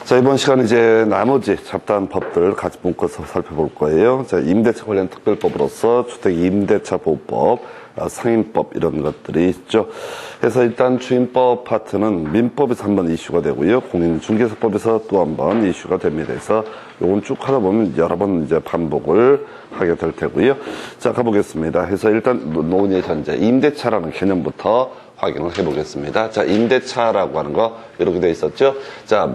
자, 이번 시간 이제 나머지 잡다한 법들 같이 묶어서 살펴볼 거예요. 자, 임대차 관련 특별법으로서 주택 임대차 보호법, 상인법 이런 것들이 있죠. 그래서 일단 주임법 파트는 민법에서 한번 이슈가 되고요. 공인중개사법에서 또 한번 이슈가 됩니다. 그래서 요건 쭉 하다 보면 여러 번 이제 반복을 하게 될 테고요. 자, 가보겠습니다. 그래서 일단 논의 전제, 임대차라는 개념부터 확인을 해보겠습니다. 자, 임대차라고 하는 거 이렇게 돼 있었죠. 자,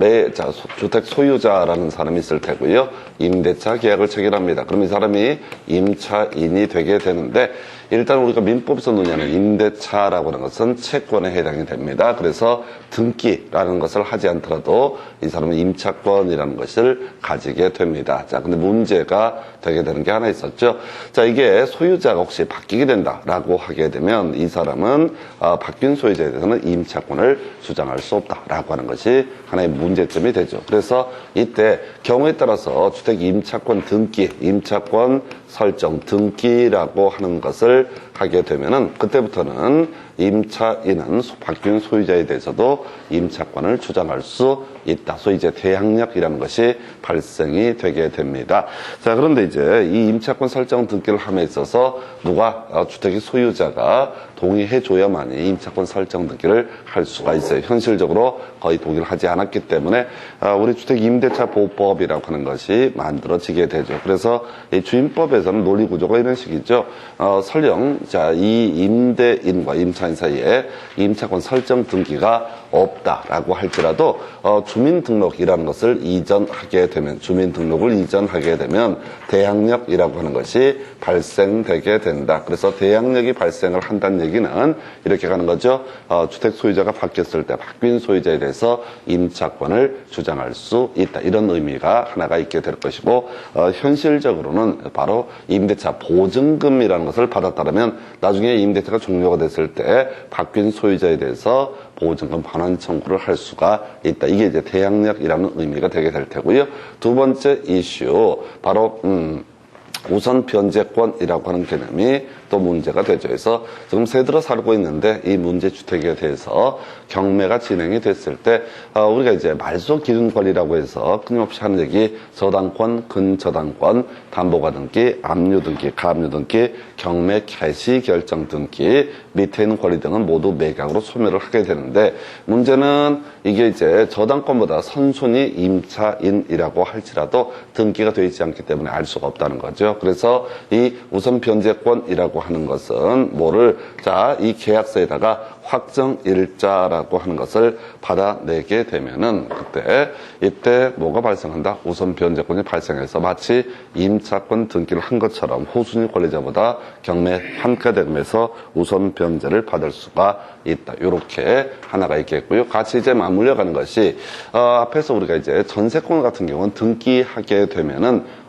주택 소유자라는 사람이 있을 테고요. 임대차 계약을 체결합니다. 그럼 이 사람이 임차인이 되게 되는데, 일단 우리가 민법에서 논의하는 임대차라고 하는 것은 채권에 해당이 됩니다. 그래서 등기라는 것을 하지 않더라도 이 사람은 임차권이라는 것을 가지게 됩니다. 자, 근데 문제가 되게 되는 게 하나 있었죠. 자, 이게 소유자가 혹시 바뀌게 된다라고 하게 되면 이 사람은 바뀐 소유자에 대해서는 임차권을 주장할 수 없다라고 하는 것이 하나의 문제점이 되죠. 그래서 이때 경우에 따라서 주택 임차권 등기, 임차권 설정 등기라고 하는 것을 하게 되면은 그때부터는 임차인은 바뀐 소유자에 대해서도 임차권을 주장할 수 있다. 소위 이제 대항력이라는 것이 발생이 되게 됩니다. 자, 그런데 이제 이 임차권 설정 등기를 함에 있어서 누가 주택의 소유자가 동의해 줘야만이 임차권 설정 등기를 할 수가 있어요. 현실적으로 거의 동의를 하지 않았기 때문에 우리 주택 임대차 보호법이라고 하는 것이 만들어지게 되죠. 그래서 이 주임법에서는 논리 구조가 이런 식이죠. 설령 자, 이 임대인과 임차인 사이에 임차권 설정 등기가 없다라고 할지라도 주민등록이라는 것을 주민등록을 이전하게 되면 대항력이라고 하는 것이 발생되게 된다. 그래서 대항력이 발생을 한다는 얘기는 이렇게 가는 거죠. 주택 소유자가 바뀌었을 때 바뀐 소유자에 대해서 임차권을 주장할 수 있다. 이런 의미가 하나가 있게 될 것이고, 현실적으로는 바로 임대차 보증금이라는 것을 받았다면 나중에 임대차가 종료가 됐을 때 바뀐 소유자에 대해서 보증금 반환 청구를 할 수가 있다. 이게 이제 대항력이라는 의미가 되게 될 테고요. 두 번째 이슈, 바로 우선 변제권이라고 하는 개념이 또 문제가 되죠. 그래서 지금 새들어 살고 있는데 이 문제주택에 대해서 경매가 진행이 됐을 때 우리가 이제 말소 기준 권리라고 해서 끊임없이 하는 얘기, 저당권, 근저당권, 담보가 등기, 압류 등기, 가압류 등기, 경매 개시 결정 등기, 밑에 있는 권리 등은 모두 매각으로 소멸을 하게 되는데, 문제는 이게 이제 저당권보다 선순위 임차인이라고 할지라도 등기가 되어 있지 않기 때문에 알 수가 없다는 거죠. 그래서 이 우선 변제권이라고 하는 것은 이 계약서에다가 확정일자라고 하는 것을 받아내게 되면은 이때 뭐가 발생한다? 우선 변제권이 발생해서 마치 임차권 등기를 한 것처럼 후순위 권리자보다 경매 한가 대금에서 우선 변제를 받을 수가 있다. 요렇게 하나가 있겠고요. 같이 이제 맞물려 가는 것이 앞에서 우리가 이제 전세권 같은 경우는 등기하게 되면은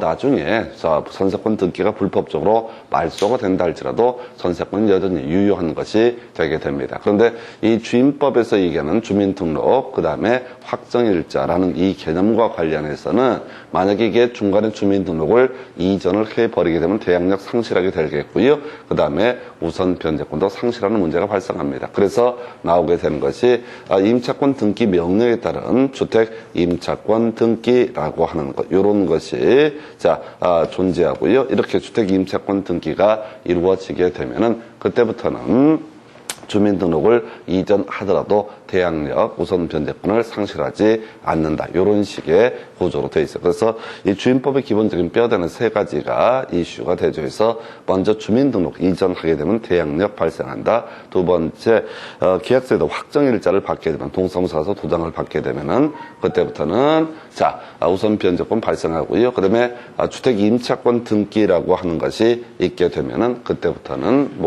나중에 전세권 등기가 불법적으로 말소가 된다 할지라도 전세권은 여전히 유효한 것이 되게 됩니다. 그런데 이 주임법에서 얘기하는 주민등록, 그 다음에 확정일자라는 이 개념과 관련해서는 만약에 이게 중간에 주민등록을 이전을 해버리게 되면 대항력 상실하게 되겠고요. 그 다음에 우선 변제권도 상실하는 문제가 발생합니다. 그래서 나오게 되는 것이 임차권 등기 명령에 따른 주택 임차권 등기라고 하는 것, 요런 것이 존재하고요. 이렇게 주택 임차권 등기가 이루어지게 되면은 그때부터는 주민등록을 이전하더라도 대항력, 우선 변제권을 상실하지 않는다. 이런 식의 구조로 되어 있어요. 그래서 이 주임법의 기본적인 뼈대는 세 가지가 이슈가 되죠. 그래서 먼저 주민등록 이전하게 되면 대항력 발생한다. 두 번째, 계약서에도 확정일자를 받게 되면, 동사무소 가서 도장을 받게 되면은 그때부터는 우선 변제권 발생하고요. 그 다음에 주택 임차권 등기라고 하는 것이 있게 되면은 그때부터는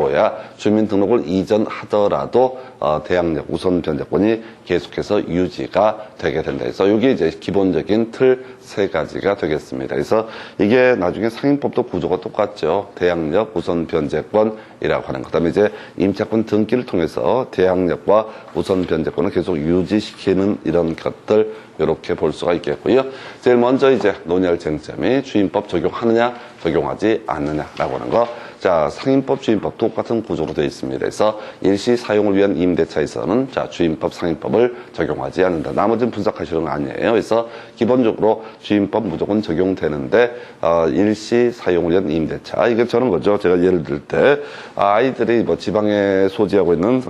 주민등록을 이전하더라도 대항력, 우선 변제권이 계속해서 유지가 되게 된다. 그래서 이게 이제 기본적인 틀 세 가지가 되겠습니다. 그래서 이게 나중에 상인법도 구조가 똑같죠. 대항력, 우선 변제권이라고 하는 것. 그다음에 이제 임차권 등기를 통해서 대항력과 우선 변제권을 계속 유지시키는 이런 것들, 이렇게 볼 수가 있겠고요. 제일 먼저 이제 논의할 쟁점이 주임법 적용하느냐, 적용하지 않느냐라고 하는 거. 자, 상인법, 주임법 똑같은 구조로 되어 있습니다. 그래서 일시 사용을 위한 임대차에서는 자, 주임법, 상인법을 적용하지 않는다. 나머지는 분석하시는 거 아니에요. 그래서 기본적으로 주임법 무조건 적용되는데 일시 사용을 위한 임대차. 이게 저런 거죠. 제가 예를 들 때 아이들이 뭐 지방에 소지하고 있는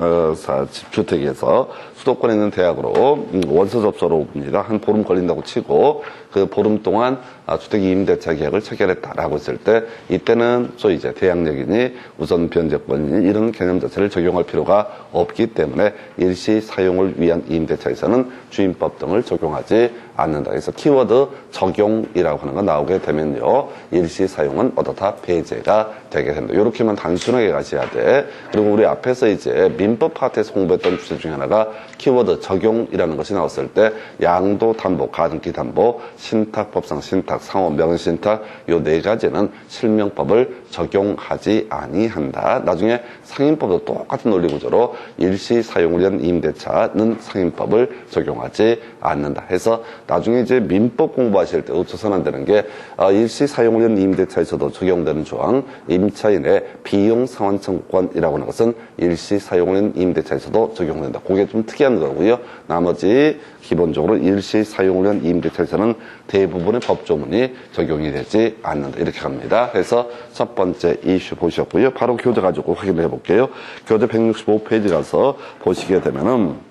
주택에서 수도권에 있는 대학으로 원서 접수로 옵니다. 한 보름 걸린다고 치고 그 보름 동안 주택 임대차 계약을 체결했다라고 했을 때 이때는 소위 이제 대항력이니 우선 변제권이니 이런 개념 자체를 적용할 필요가 없기 때문에 일시 사용을 위한 임대차에서는 주임법 등을 적용하지 않는다. 그래서 키워드 적용이라고 하는 거 나오게 되면요. 일시 사용은 어떻다 배제가 되게 된다. 이렇게만 단순하게 가셔야 돼. 그리고 우리 앞에서 이제 민법 파트에서 공부했던 주제 중에 하나가 키워드 적용이라는 것이 나왔을 때 양도 담보, 가등기 담보, 신탁, 법상 신탁, 상호 명신탁 요 네 가지는 실명법을 적용하지 아니한다. 나중에 상인법도 똑같은 논리 구조로 일시 사용을 위한 임대차는 상인법을 적용하지 않는다. 해서 나중에 이제 민법 공부하실 때 없어서는 안 되는 게 일시 사용을 위한 임대차에서도 적용되는 조항, 임차인의 비용 상환 청구권이라고 하는 것은 일시 사용을 위한 임대차에서도 적용된다. 그게 좀 특이한 거고요. 나머지 기본적으로 일시 사용을 위한 임대차에서는 대부분의 법조문이 적용이 되지 않는다. 이렇게 갑니다. 그래서 첫 번째 이슈 보셨고요. 바로 교재 가지고 확인을 해볼게요. 교재 165페이지 가서 보시게 되면은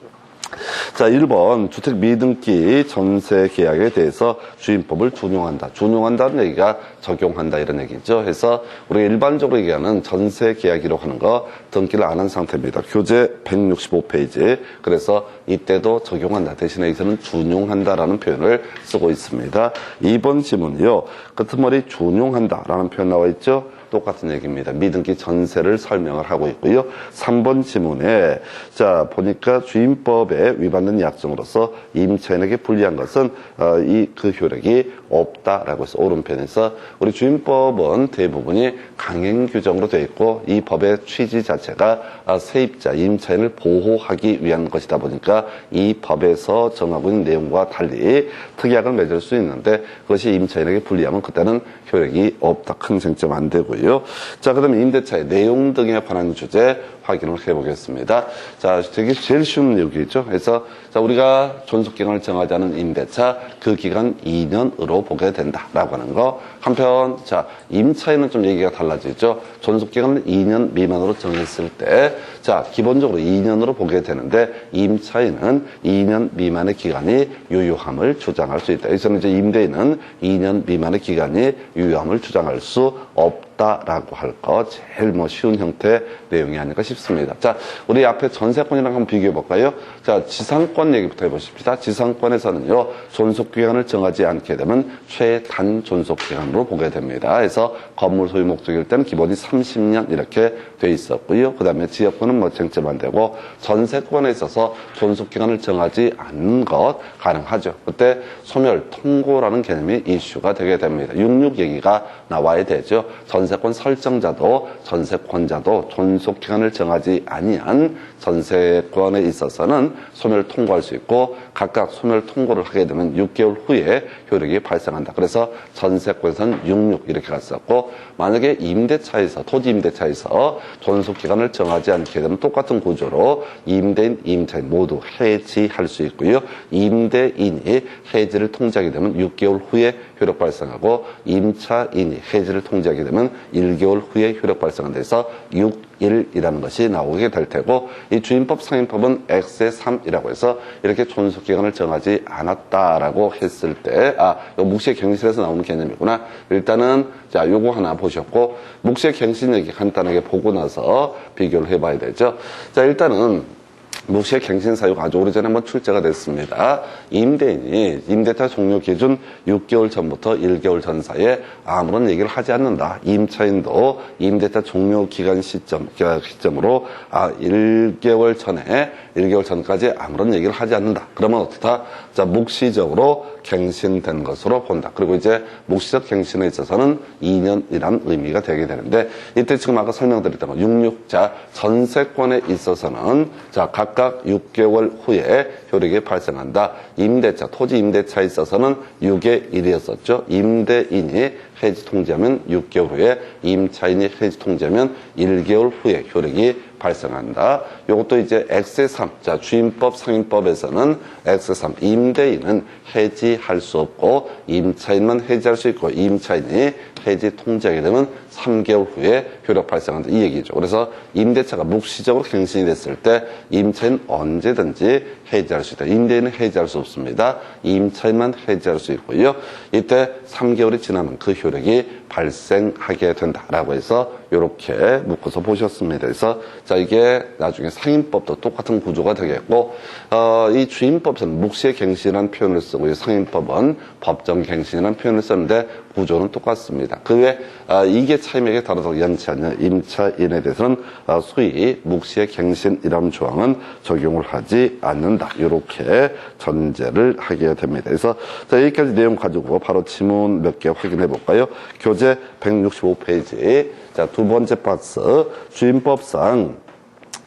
자, 1번 주택 미등기 전세 계약에 대해서 주임법을 준용한다. 준용한다는 얘기가 적용한다 이런 얘기죠. 그래서 우리가 일반적으로 얘기하는 전세 계약이라고 하는 거 등기를 안 한 상태입니다. 교재 165페이지. 그래서 이때도 적용한다. 대신에 여기서는 준용한다라는 표현을 쓰고 있습니다. 2번 지문이요. 끝머리 준용한다라는 표현 나와 있죠. 똑같은 얘기입니다. 미등기 전세를 설명을 하고 있고요. 3번 지문에 자 보니까 주임법에 위반된 약정으로서 임차인에게 불리한 것은 그 효력이 없다라고 해서 오른편에서 우리 주임법은 대부분이 강행 규정으로 되어 있고 이 법의 취지 자체가 세입자, 임차인을 보호하기 위한 것이다 보니까 이 법에서 정하고 있는 내용과 달리 특약을 맺을 수 있는데 그것이 임차인에게 불리하면 그때는 효력이 없다. 큰 쟁점 안 되고요. 자, 그 다음에 임대차의 내용 등에 관한 주제 확인을 해보겠습니다. 자, 되게 제일 쉬운 내용이죠. 그래서 자, 우리가 존속기간을 정하지 않은 임대차 그 기간 2년으로 보게 된다라고 하는 거. 한편 자, 임차인은 좀 얘기가 달라지죠. 존속기간을 2년 미만으로 정했을 때 자, 기본적으로 2년으로 보게 되는데 임차인은 2년 미만의 기간이 유효함을 주장할 수 있다. 여기서는 이제 임대인은 2년 미만의 기간이 유효함을 주장할 수 없다라고 할 거 제일 쉬운 형태의 내용이 아닐까 싶습니다. 자, 우리 앞에 전세권이랑 한번 비교해 볼까요? 자, 지상권 얘기부터 해보십시다. 지상권에서는요, 존속기간을 정하지 않게 되면 최단 존속기간으로 보게 됩니다. 그래서 건물 소유 목적일 때는 기본이 30년 이렇게 돼 있었고요. 그 다음에 지역권은 뭐 쟁점 안 되고 전세권에 있어서 존속기간을 정하지 않는 것 가능하죠. 그때 소멸 통고라는 개념이 이슈가 되게 됩니다. 66 얘기가 나와야 되죠. 전세권 설정자도 전세권자도 존속기간을 정하지 아니한 전세권에 있어서는 소멸 통고할 수 있고 각각 소멸 통고를 하게 되면 6개월 후에 효력이 발생한다. 그래서 전세권에서는 66 이렇게 갔었고 만약에 임대차에서 토지 임대차에서 존속기간을 정하지 않게 되면 똑같은 구조로 임대인, 임차인 모두 해지할 수 있고요. 임대인이 해지를 통지하게 되면 6개월 후에 효력 발생하고 임차인이 해지를 통지하게 되면 1개월 후에 효력 발생한다 해서 6일이라는 것이 나오게 될 테고 이 주임법, 상인법은 X의 3이라고 해서 이렇게 존속기간을 정하지 않았다라고 했을 때 요 묵시의 갱신에서 나오는 개념이구나. 일단은 자 요거 하나 보셨고 묵시의 갱신 얘기 간단하게 보고 나서 비교를 해봐야 되죠. 자 일단은 묵시의 갱신 사유가 아주 오래전에 한번 출제가 됐습니다. 임대인이 임대차 종료 기준 6개월 전부터 1개월 전 사이에 아무런 얘기를 하지 않는다. 임차인도 임대차 종료 기간 시점으로 1개월 전까지 아무런 얘기를 하지 않는다. 그러면 어떻다? 자, 묵시적으로 갱신된 것으로 본다. 그리고 이제 묵시적 갱신에 있어서는 2년이란 의미가 되게 되는데 이때 지금 아까 설명드렸던 거 66자 전세권에 있어서는 자 각각 6개월 후에 효력이 발생한다. 임대차, 토지 임대차에 있어서는 6의 1이었었죠. 임대인이 해지 통지하면 6개월 후에, 임차인이 해지 통지하면 1개월 후에 효력이 발생한다. 요것도 이제 X3, 자, 주임법, 상임법에서는 X3, 임대인은 해지할 수 없고, 임차인만 해지할 수 있고, 임차인이 해지 통지하게 되면 3개월 후에 효력 발생한다. 이 얘기죠. 그래서 임대차가 묵시적으로 갱신이 됐을 때, 임차인 언제든지 해지할 수 있다. 임대인은 해지할 수 없습니다. 임차인만 해지할 수 있고요. 이때 3개월이 지나면 그 효력이 발생하게 된다라고 해서 이렇게 묶어서 보셨습니다. 그래서 자, 이게 나중에 상임법도 똑같은 구조가 되겠고, 이 주임법에서는 묵시의 갱신이라는 표현을 쓰고, 상임법은 법정갱신이라는 표현을 썼는데 구조는 똑같습니다. 그 외에 이게 차임에게 따라서 연체하는 임차인에 대해서는 소위 묵시의 갱신이라는 조항은 적용을 하지 않는다. 이렇게 전제를 하게 됩니다. 그래서 자, 여기까지 내용 가지고 바로 지문 몇 개 확인해 볼까요? 교재 165페이지. 자, 두 번째 박스. 주임법상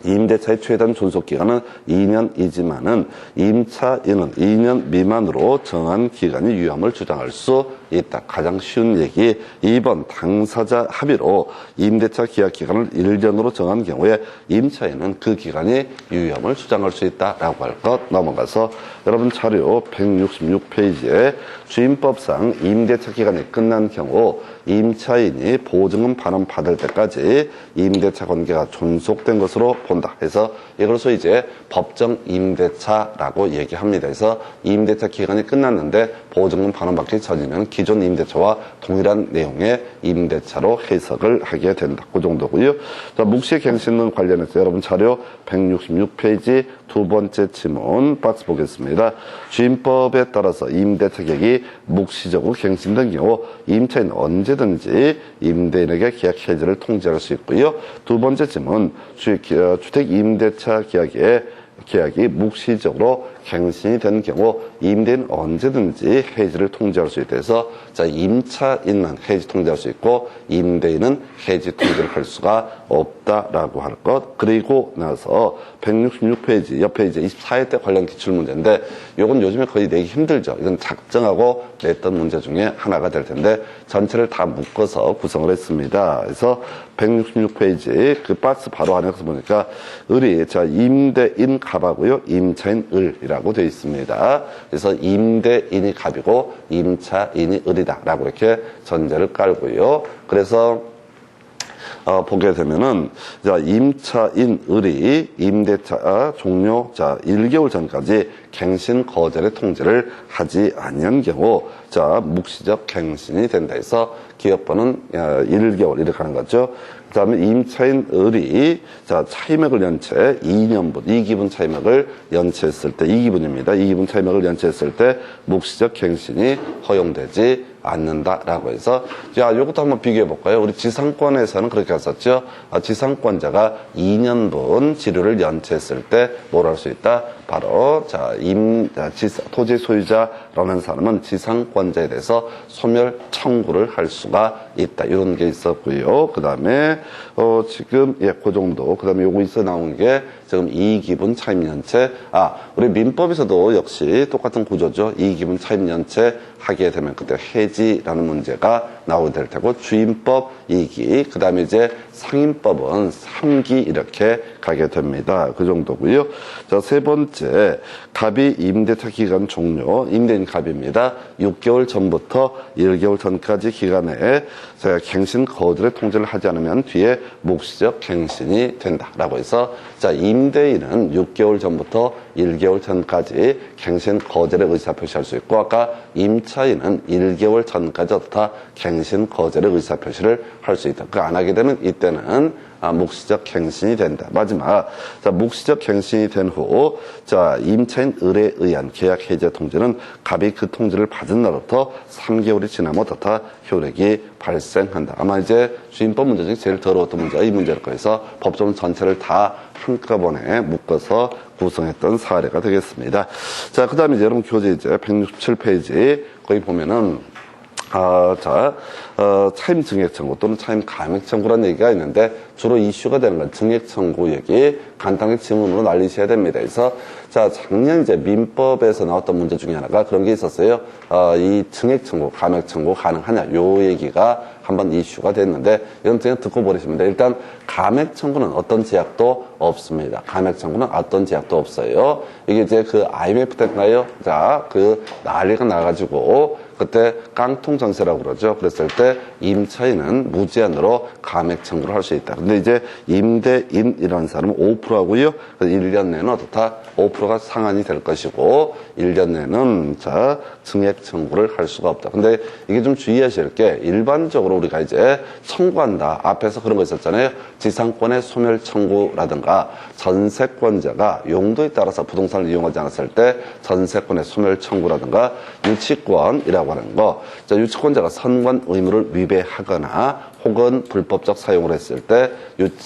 임대차의 최단 존속기간은 2년이지만은 임차인은 2년 미만으로 정한 기간이 유효함을 주장할 수 있다. 가장 쉬운 얘기. 2번 당사자 합의로 임대차 계약 기간을 1년으로 정한 경우에 임차인은 그 기간이 유효함을 주장할 수 있다라고 할 것. 넘어가서 여러분 자료 166페이지에 주임법상 임대차 기간이 끝난 경우 임차인이 보증금 반환 받을 때까지 임대차 관계가 존속된 것으로 본다. 해서 이것을 이제 법정 임대차라고 얘기합니다. 그래서 임대차 기간이 끝났는데 보증금 반환받기 전이면 기존 임대차와 동일한 내용의 임대차로 해석을 하게 된다. 그 정도고요. 자, 묵시 갱신론 관련해서 여러분 자료 166페이지 두 번째 지문 박스 보겠습니다. 주임법에 따라서 임대차 계약이 묵시적으로 갱신된 경우 임차인은 언제든지 임대인에게 계약 해지를 통지할 수 있고요. 두 번째 지문 주택 임대차 계약이 묵시적으로 갱신이 된 경우 임대인은 언제든지 해지를 통지할 수 있다 해서 자, 임차인은 해지 통지할 수 있고 임대인은 해지 통지를 할 수가 없다라고 할 것. 그리고 나서 166페이지 옆에 이제 24회 때 관련 기출문제인데 이건 요즘에 거의 내기 힘들죠. 이건 작정하고 냈던 문제 중에 하나가 될 텐데 전체를 다 묶어서 구성을 했습니다. 그래서 166페이지 그 박스 바로 안에서 보니까 을이 자, 임대인 갑하고요. 임차인 을이라고 되어 있습니다. 그래서 임대인이 갑이고 임차인이 을이다라고 이렇게 전제를 깔고요. 그래서 보게 되면은, 자, 임차인 을이 임대차 종료, 자, 1개월 전까지 갱신 거절의 통지를 하지 않은 경우, 자, 묵시적 갱신이 된다 해서 기업번은 1개월 이렇게 하는 거죠. 그 다음에 임차인 을이, 자, 차임액을 연체 2년분, 2기분 차임액을 연체했을 때, 2기분입니다. 2기분 차임액을 연체했을 때, 묵시적 갱신이 허용되지 않는다라고 해서, 자, 요것도 한번 비교해 볼까요? 우리 지상권에서는 그렇게 했었죠. 지상권자가 2년분 지료를 연체했을 때 뭘 할 수 있다? 바로, 자, 토지 소유자라는 사람은 지상권자에 대해서 소멸 청구를 할 수가 있다. 이런 게 있었고요. 그 다음에, 지금, 예, 그 정도. 그 다음에 요거 있어 나온 게 지금 2기분 차임연체. 우리 민법에서도 역시 똑같은 구조죠. 2기분 차임연체 하게 되면 그때 해지라는 문제가 나오게 될 테고, 주임법 2기, 그 다음에 이제 상임법은 3기 이렇게 가게 됩니다. 그 정도고요. 자, 세 번째, 갑이 임대차 기간 종료, 임대인 갑입니다. 6개월 전부터 1개월 전까지 기간에 갱신 거절의 통지를 하지 않으면 뒤에 묵시적 갱신이 된다라고 해서, 자, 임대인은 6개월 전부터 1개월 전까지 갱신 거절의 의사표시할 수 있고, 아까 임차인은 1개월 전까지 다 갱신 거절의 의사표시를 할 수 있다. 그 안 하게 되면 이때는 묵시적 갱신이 된다. 마지막, 자, 묵시적 갱신이 된 후, 자, 임차인 을에 의한 계약 해제 통지는 갑이 그 통지를 받은 날부터 3개월이 지나면 다 효력이 발생한다. 아마 이제 주임법 문제 중에 제일 더러웠던 문제가 이 문제일 거여서 법조문 전체를 다 한꺼번에 묶어서 구성했던 사례가 되겠습니다. 자, 그 다음에 이제 여러분 교재 이제 167페이지 거기 보면은 차임 증액 청구 또는 차임 감액 청구라는 얘기가 있는데 주로 이슈가 되는 건 증액 청구 얘기, 간단하게 지문으로 날리셔야 됩니다. 그래서 자, 작년 이제 민법에서 나왔던 문제 중에 하나가 그런 게 있었어요. 이 증액 청구, 감액 청구 가능하냐, 요 얘기가 한번 이슈가 됐는데, 이건 그냥 듣고 버리시면 돼요. 일단, 감액 청구는 어떤 제약도 없습니다. 감액 청구는 어떤 제약도 없어요. 이게 이제 그 IMF 때인가요? 자, 그 난리가 나가지고, 그때 깡통 전세라고 그러죠. 그랬을 때 임차인은 무제한으로 감액 청구를 할 수 있다. 근데 이제 임대인이라는 사람은 5%하고요. 1년 내는 어떻다? 5%가 상한이 될 것이고 1년 내는 자 증액 청구를 할 수가 없다. 근데 이게 좀 주의하실 게 일반적으로 우리가 이제 청구한다. 앞에서 그런 거 있었잖아요. 지상권의 소멸 청구라든가 전세권자가 용도에 따라서 부동산을 이용하지 않았을 때 전세권의 소멸 청구라든가 유치권이라고 하는 거. 자, 유치권자가 선관 의무를 위배하거나 혹은 불법적 사용을 했을 때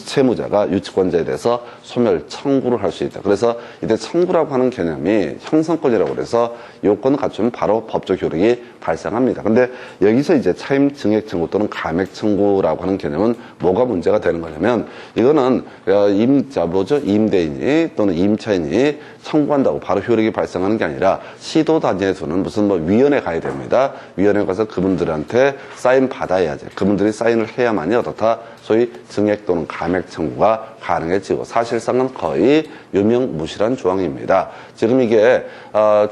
채무자가 유치권자에 대해서 소멸 청구를 할 수 있다. 그래서 이때 청구라고 하는 개념이 형성권이라고 그래서 요건을 갖추면 바로 법적 효력이 발생합니다. 근데 여기서 이제 차임 증액 청구 또는 감액 청구라고 하는 개념은 뭐가 문제가 되는 거냐면 이거는 임대인이 또는 임차인이 청구한다고 바로 효력이 발생하는 게 아니라 시도 단위에서는 무슨 뭐 위원회 가야 됩니다. 위원회 가서 그분들한테 사인 받아야지. 그분들이 사인을 해야만이 어떻다? 소위 증액 또는 감액 청구가 가능해지고 사실상은 거의 유명무실한 조항입니다. 지금 이게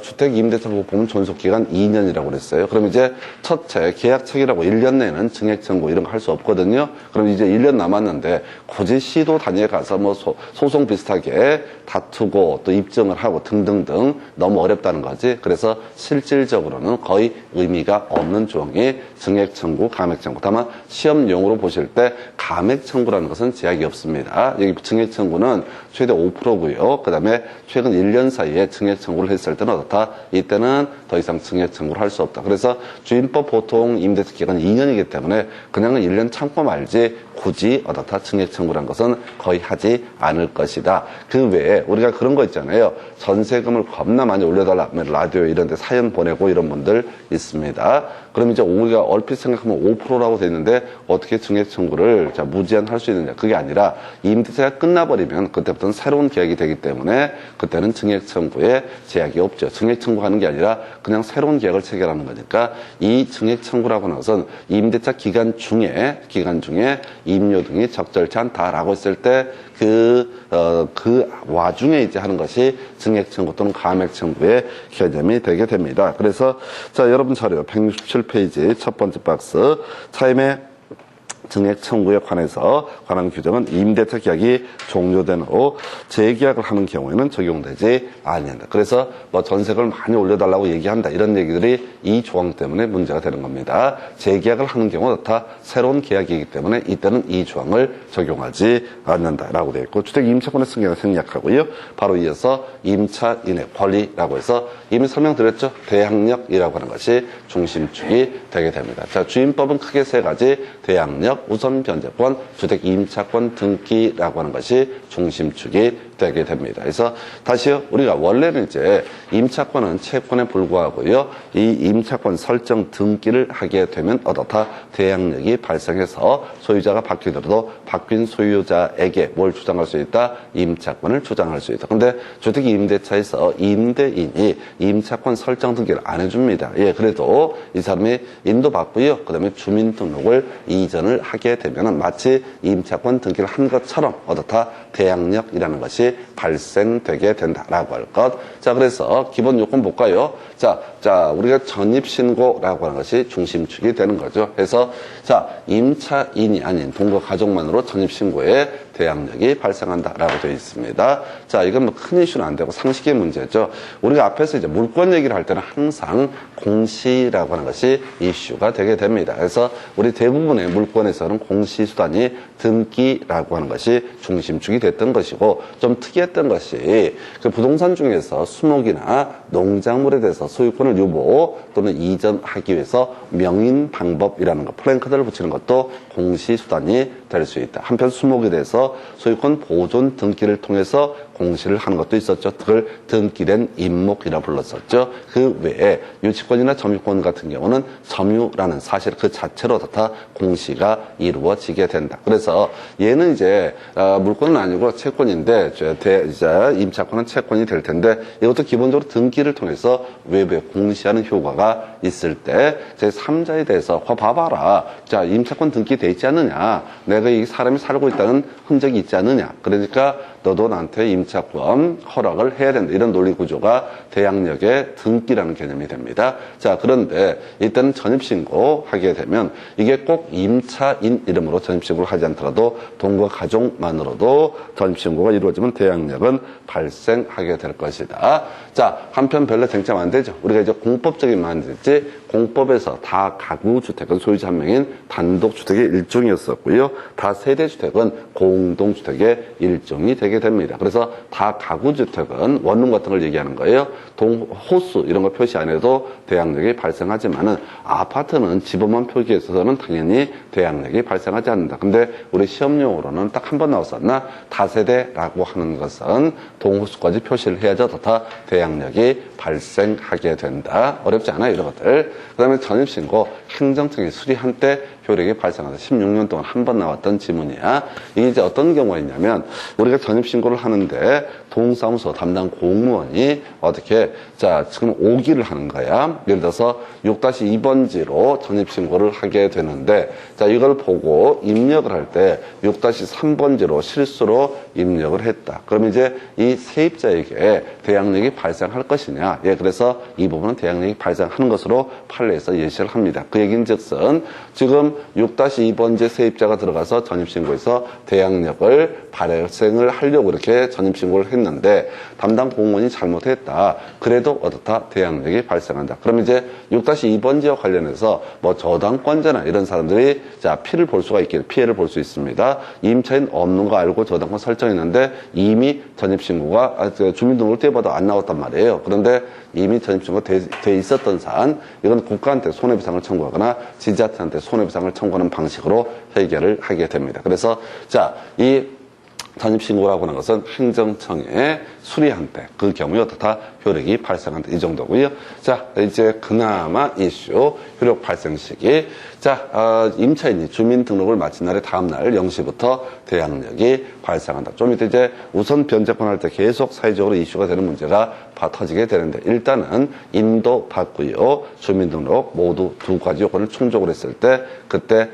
주택 임대차 보면 존속기간 2년이라고 그랬어요. 그럼 이제 첫째 계약책이라고 1년 내는 증액 청구 이런 거 할 수 없거든요. 그럼 이제 1년 남았는데 굳이 시도 단위에 가서 뭐 소송 비슷하게 다투고 또 입증을 하고 등등등 너무 어렵다는 거지. 그래서 실질적으로는 거의 의미가 없는 조항이 증액 청구, 감액 청구. 다만 시험용으로 보실 때 감액 청구라는 것은 제약이 없습니다. 여기 증액 청구는 최대 5%고요. 그 다음에 최근 1년 사이에 증액 청구를 했을 때는 어떻다? 이때는 더 이상 증액 청구를 할 수 없다. 그래서 주임법 보통 임대차 기간이 2년이기 때문에 그냥은 1년 참고 말지 굳이 어떻다? 증액 청구란 것은 거의 하지 않을 것이다. 그 외에 우리가 그런 거 있잖아요. 전세금을 겁나 많이 올려달라 하면 라디오 이런 데 사연 보내고 이런 분들 있습니다. 그럼 이제 우리가 얼핏 생각하면 5%라고 돼 있는데 어떻게 증액 청구를 자 무제한 할 수 있느냐. 그게 아니라 임대차가 끝나버리면 그때부터는 새로운 계약이 되기 때문에 그때는 증액 청구에 제약이 없죠. 증액 청구하는 게 아니라 그냥 새로운 계약을 체결하는 거니까 이 증액 청구라고 하는 것은 임대차 기간 중에 임료 등이 적절치 않다라고 했을 때 그 와중에 이제 하는 것이 증액 청구 또는 감액 청구의 개념이 되게 됩니다. 그래서 자, 여러분 자료 167페이지 첫 번째 박스 차임의 증액 청구에 관한 규정은 임대차 계약이 종료된 후 재계약을 하는 경우에는 적용되지 아니한다. 그래서 뭐 전세금을 많이 올려달라고 얘기한다. 이런 얘기들이 이 조항 때문에 문제가 되는 겁니다. 재계약을 하는 경우는 다 새로운 계약이기 때문에 이때는 이 조항을 적용하지 않는다라고 되어 있고 주택 임차권의 승계는 생략하고요. 바로 이어서 임차인의 권리라고 해서 이미 설명드렸죠. 대항력이라고 하는 것이 중심축이 되게 됩니다. 자, 주임법은 크게 세 가지 대항력, 우선 변제권, 주택 임차권 등기라고 하는 것이 중심축이 되게 됩니다. 그래서 다시요, 우리가 원래는 이제 임차권은 채권에 불과하고요. 이 임차권 설정 등기를 하게 되면 어떻다? 대항력이 발생해서 소유자가 바뀌더라도 바뀐 소유자에게 뭘 주장할 수 있다? 임차권을 주장할 수 있다. 근데 주택 임대차에서 임대인이 임차권 설정 등기를 안 해줍니다. 예, 그래도 이 사람이 인도받고요. 그 다음에 주민등록을 이전을 하게 되면 마치 임차권 등기를 한 것처럼 어떻다? 대항력이라는 것이 발생되게 된다라고 할 것. 자, 그래서 기본 요건 볼까요? 자, 우리가 전입신고라고 하는 것이 중심축이 되는 거죠. 그래서 자, 임차인이 아닌 동거 가족만으로 전입신고에 대항력이 발생한다라고 되어 있습니다. 자, 이건 뭐 큰 이슈는 안 되고 상식의 문제죠. 우리가 앞에서 이제 물권 얘기를 할 때는 항상 공시라고 하는 것이 이슈가 되게 됩니다. 그래서 우리 대부분의 물권에서는 공시수단이 등기라고 하는 것이 중심축이 됐던 것이고 좀 특이했던 것이 그 부동산 중에서 수목이나 농작물에 대해서 소유권을 유보 또는 이전하기 위해서 명인 방법이라는 것, 플랜카드를 붙이는 것도 공시수단이 될 수 있다. 한편 수목에 대해서 해서 소유권 보존 등기를 통해서 공시를 하는 것도 있었죠. 그걸 등기된 임목이라 불렀었죠. 그 외에 유치권이나 점유권 같은 경우는 점유라는 사실 그 자체로 다 공시가 이루어지게 된다. 그래서 얘는 이제 물권은 아니고 채권인데 이제 임차권은 채권이 될 텐데 이것도 기본적으로 등기를 통해서 외부에 공시하는 효과가 있을 때 제3자에 대해서 봐봐라. 자, 임차권 등기돼 있지 않느냐. 내가 이 사람이 살고 있다는 흔적이 있지 않느냐. 그러니까 너도 나한테 임차권 허락을 해야 된다. 이런 논리 구조가 대항력의 등기라는 개념이 됩니다. 자, 그런데 일단 전입신고 하게 되면 이게 꼭 임차인 이름으로 전입신고를 하지 않더라도 동거 가족만으로도 전입신고가 이루어지면 대항력은 발생하게 될 것이다. 자, 한편 별로 쟁점 안 되죠. 우리가 이제 공법적인 말이 됐지 공법에서 다 가구주택은 소유자 한 명인 단독주택의 일종이었었고요. 다 세대주택은 공동주택의 일종이 되게 됩니다. 그래서 다 가구주택은 원룸 같은 걸 얘기하는 거예요. 호수 이런 거 표시 안 해도 대항력이 발생하지만은 아파트는 집업만 표기에 있어서는 당연히 대항력이 발생하지 않는다. 근데 우리 시험용으로는 딱 한 번 나왔었나 다세대라고 하는 것은 동호수까지 표시를 해야죠. 다 대항력이 발생하게 된다. 어렵지 않아요, 이런 것들. 그 다음에 전입신고 행정청이 수리한 때 효력이 발생하다. 16년 동안 한 번 나왔던 지문이야. 이게 이제 어떤 경우가 있냐면 우리가 전입신고를 하는데 동사무소 담당 공무원이 어떻게 자 지금 오기를 하는 거야. 예를 들어서 6-2번지로 전입신고를 하게 되는데 자 이걸 보고 입력을 할 때 6-3번지로 실수로 입력을 했다. 그럼 이제 이 세입자에게 대항력이 발생할 것이냐. 예, 그래서 이 부분은 대항력이 발생하는 것으로 판례에서 예시를 합니다. 그 얘기는 즉슨 지금 6-2번지 세입자가 들어가서 전입신고에서 대항력을 발생을 하려고 이렇게 전입신고를 했는데 담당 공무원이 잘못했다. 그래도 어떻다? 대항력이 발생한다. 그럼 이제 6-2번지와 관련해서 뭐 저당권자나 이런 사람들이 자 피해를 볼 수가 있겠죠. 피해를 볼 수 있습니다. 임차인 없는 거 알고 저당권 설정했는데 이미 전입신고가 주민등록을 떼봐도 안 나왔단 말이에요. 그런데 이미 전입신고가 돼 있었던 사안 이건 국가한테 손해배상을 청구하거나 지자체한테 손해배상을 청구하는 방식으로 해결을 하게 됩니다. 그래서 자, 이 전입신고라고 하는 것은 행정청에 수리한 때 그 경우에 어떻다 효력이 발생한다. 이 정도고요. 자, 이제 그나마 이슈 효력 발생 시기. 자, 임차인이 주민등록을 마친 날의 다음 날 0시부터 대항력이 발생한다. 좀 이따 이제 우선 변제권 할 때 계속 사회적으로 이슈가 되는 문제가 터지게 되는데 일단은 인도 받고요. 주민등록 모두 두 가지 요건을 충족을 했을 때 그때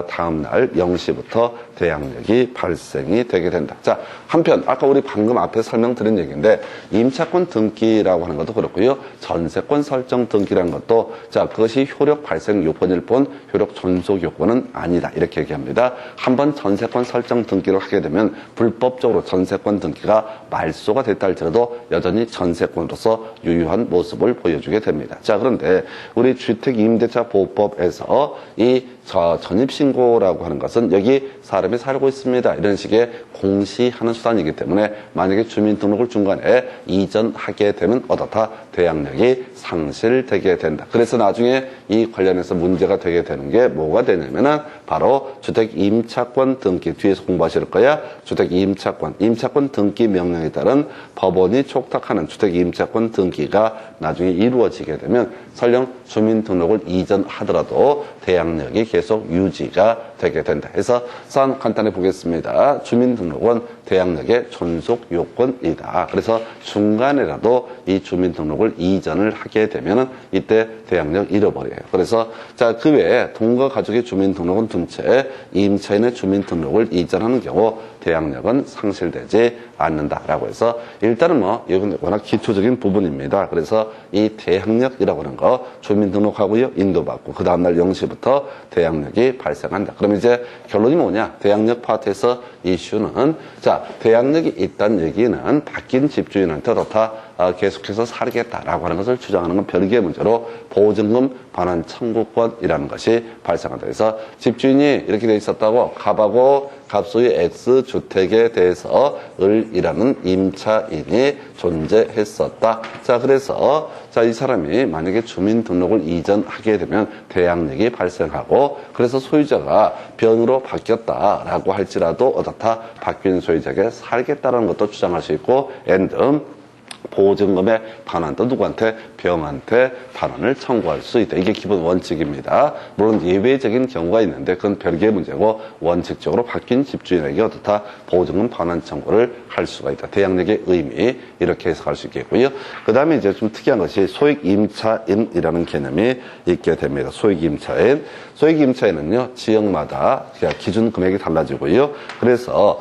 다음 날 0시부터 대항력이 발생이 되게 된다. 자, 한편 아까 우리 방금 앞에 설명드린 얘기인데 임차권 등기라고 하는 것도 그렇고요. 전세권 설정 등기라는 것도 자, 그것이 효력 발생 요건일 뿐 효력 존속 요건은 아니다. 이렇게 얘기합니다. 한번 전세권 설정 등기를 하게 되면 불법적으로 전세권 등기가 말소가 됐다 할지라도 여전히 전세권으로서 유효한 모습을 보여주게 됩니다. 자, 그런데 우리 주택임대차보호법에서 이 전입신고라고 하는 것은 여기 사람이 살고 있습니다. 이런 식의 공시하는 수단이기 때문에 만약에 주민등록을 중간에 이전하게 되면 어떻다? 대항력이 상실되게 된다. 그래서 나중에 이 관련해서 문제가 되게 되는 게 뭐가 되냐면은 바로 주택임차권 등기 뒤에서 공부하실 거야. 주택임차권, 임차권 등기 명령에 따른 법원이 촉탁하는 주택임차권 등기가 나중에 이루어지게 되면 설령 주민등록을 이전하더라도 대항력이 계속 유지가 되게 된다. 그래서 사안 간단히 보겠습니다. 주민등록은 대항력의 존속 요건이다. 그래서 중간에라도 이 주민등록을 이전을 하게 되면은 이때 대항력 잃어버려요. 그래서 자, 그 외에 동거 가족의 주민등록은 둔 채 임차인의 주민등록을 이전하는 경우 대항력은 상실되지 않는다라고 해서 일단은 뭐 이건 워낙 기초적인 부분입니다. 그래서 이 대항력이라고 하는 거 주민등록하고요. 인도받고 그 다음날 0시부터 대항력이 발생한다. 그럼 이제 결론이 뭐냐? 대항력 파트에서 이슈는 자, 대항력이 있다는 얘기는 바뀐 집주인한테 어떻다? 계속해서 살겠다라고 하는 것을 주장하는 건 별개의 문제로 보증금 반환 청구권이라는 것이 발생한다. 그래서 집주인이 이렇게 돼 있었다고 갑하고 갑소유 X주택에 대해서 을이라는 임차인이 존재했었다. 자, 그래서 자, 이 사람이 만약에 주민등록을 이전하게 되면 대항력이 발생하고 그래서 소유자가 변으로 바뀌었다라고 할지라도 어떻다? 바뀐 소유자에게 살겠다는 것도 주장할 수 있고 and 보증금의 반환도 누구한테? 병한테 반환을 청구할 수 있다. 이게 기본 원칙입니다. 물론 예외적인 경우가 있는데 그건 별개의 문제고 원칙적으로 바뀐 집주인에게 어떻다? 보증금 반환 청구를 할 수가 있다. 대항력의 의미 이렇게 해석할 수 있겠고요. 그 다음에 이제 좀 특이한 것이 소액임차인이라는 개념이 있게 됩니다. 소액임차인. 소액임차인은요 지역마다 기준 금액이 달라지고요. 그래서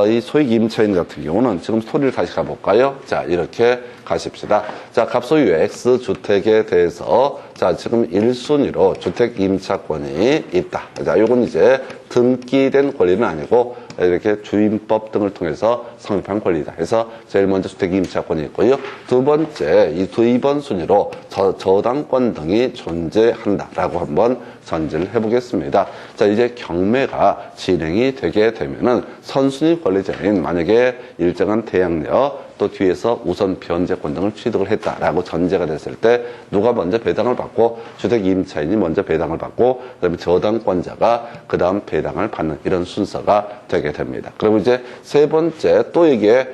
이 소액임차인 같은 경우는 지금 스토리를 다시 가볼까요? 자, 이렇게 가십시다. 자, 갑소유 X주택에 대해서 자, 지금 1순위로 주택임차권이 있다. 자, 요건 이제 등기된 권리는 아니고 이렇게 주임법 등을 통해서 성립한 권리다. 그래서 제일 먼저 주택임차권이 있고요. 두 번째, 이 두 번 순위로 저당권 등이 존재한다라고 한번 전제를 해보겠습니다. 자, 이제 경매가 진행이 되게 되면은 선순위 권리자인 만약에 일정한 대항력 또 뒤에서 우선 변제권 등을 취득을 했다라고 전제가 됐을 때 누가 먼저 배당을 받고 주택임차인이 먼저 배당을 받고 그다음에 저당권자가 그 다음 배당을 받는 이런 순서가 되게 됩니다. 그리고 이제 세 번째 또 이게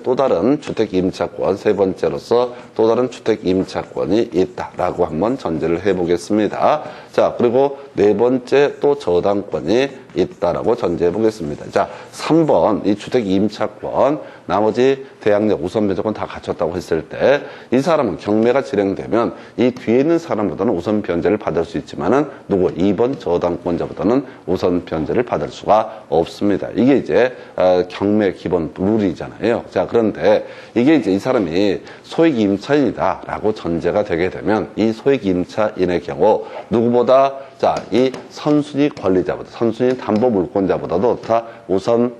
또 다른 주택임차권 세 번째로서 또 다른 주택임차권이 있다라고 한번 전제를 해보겠습니다. 자, 그리고 네 번째 또 저당권이 있다라고 전제해 보겠습니다. 자, 3번 이 주택임차권 나머지 대항력 우선 변제권 다 갖췄다고 했을 때 이 사람은 경매가 진행되면 이 뒤에 있는 사람보다는 우선 변제를 받을 수 있지만은 누구 2번 저당권자보다는 우선 변제를 받을 수가 없습니다. 이게 이제 경매 기본 룰이잖아요. 자, 그런데 이게 이제 이 사람이 소액임차인이다라고 전제가 되게 되면 이 소액임차인의 경우 누구보다 자, 이 선순위 권리자보다 선순위 담보물권자보다도 다 우선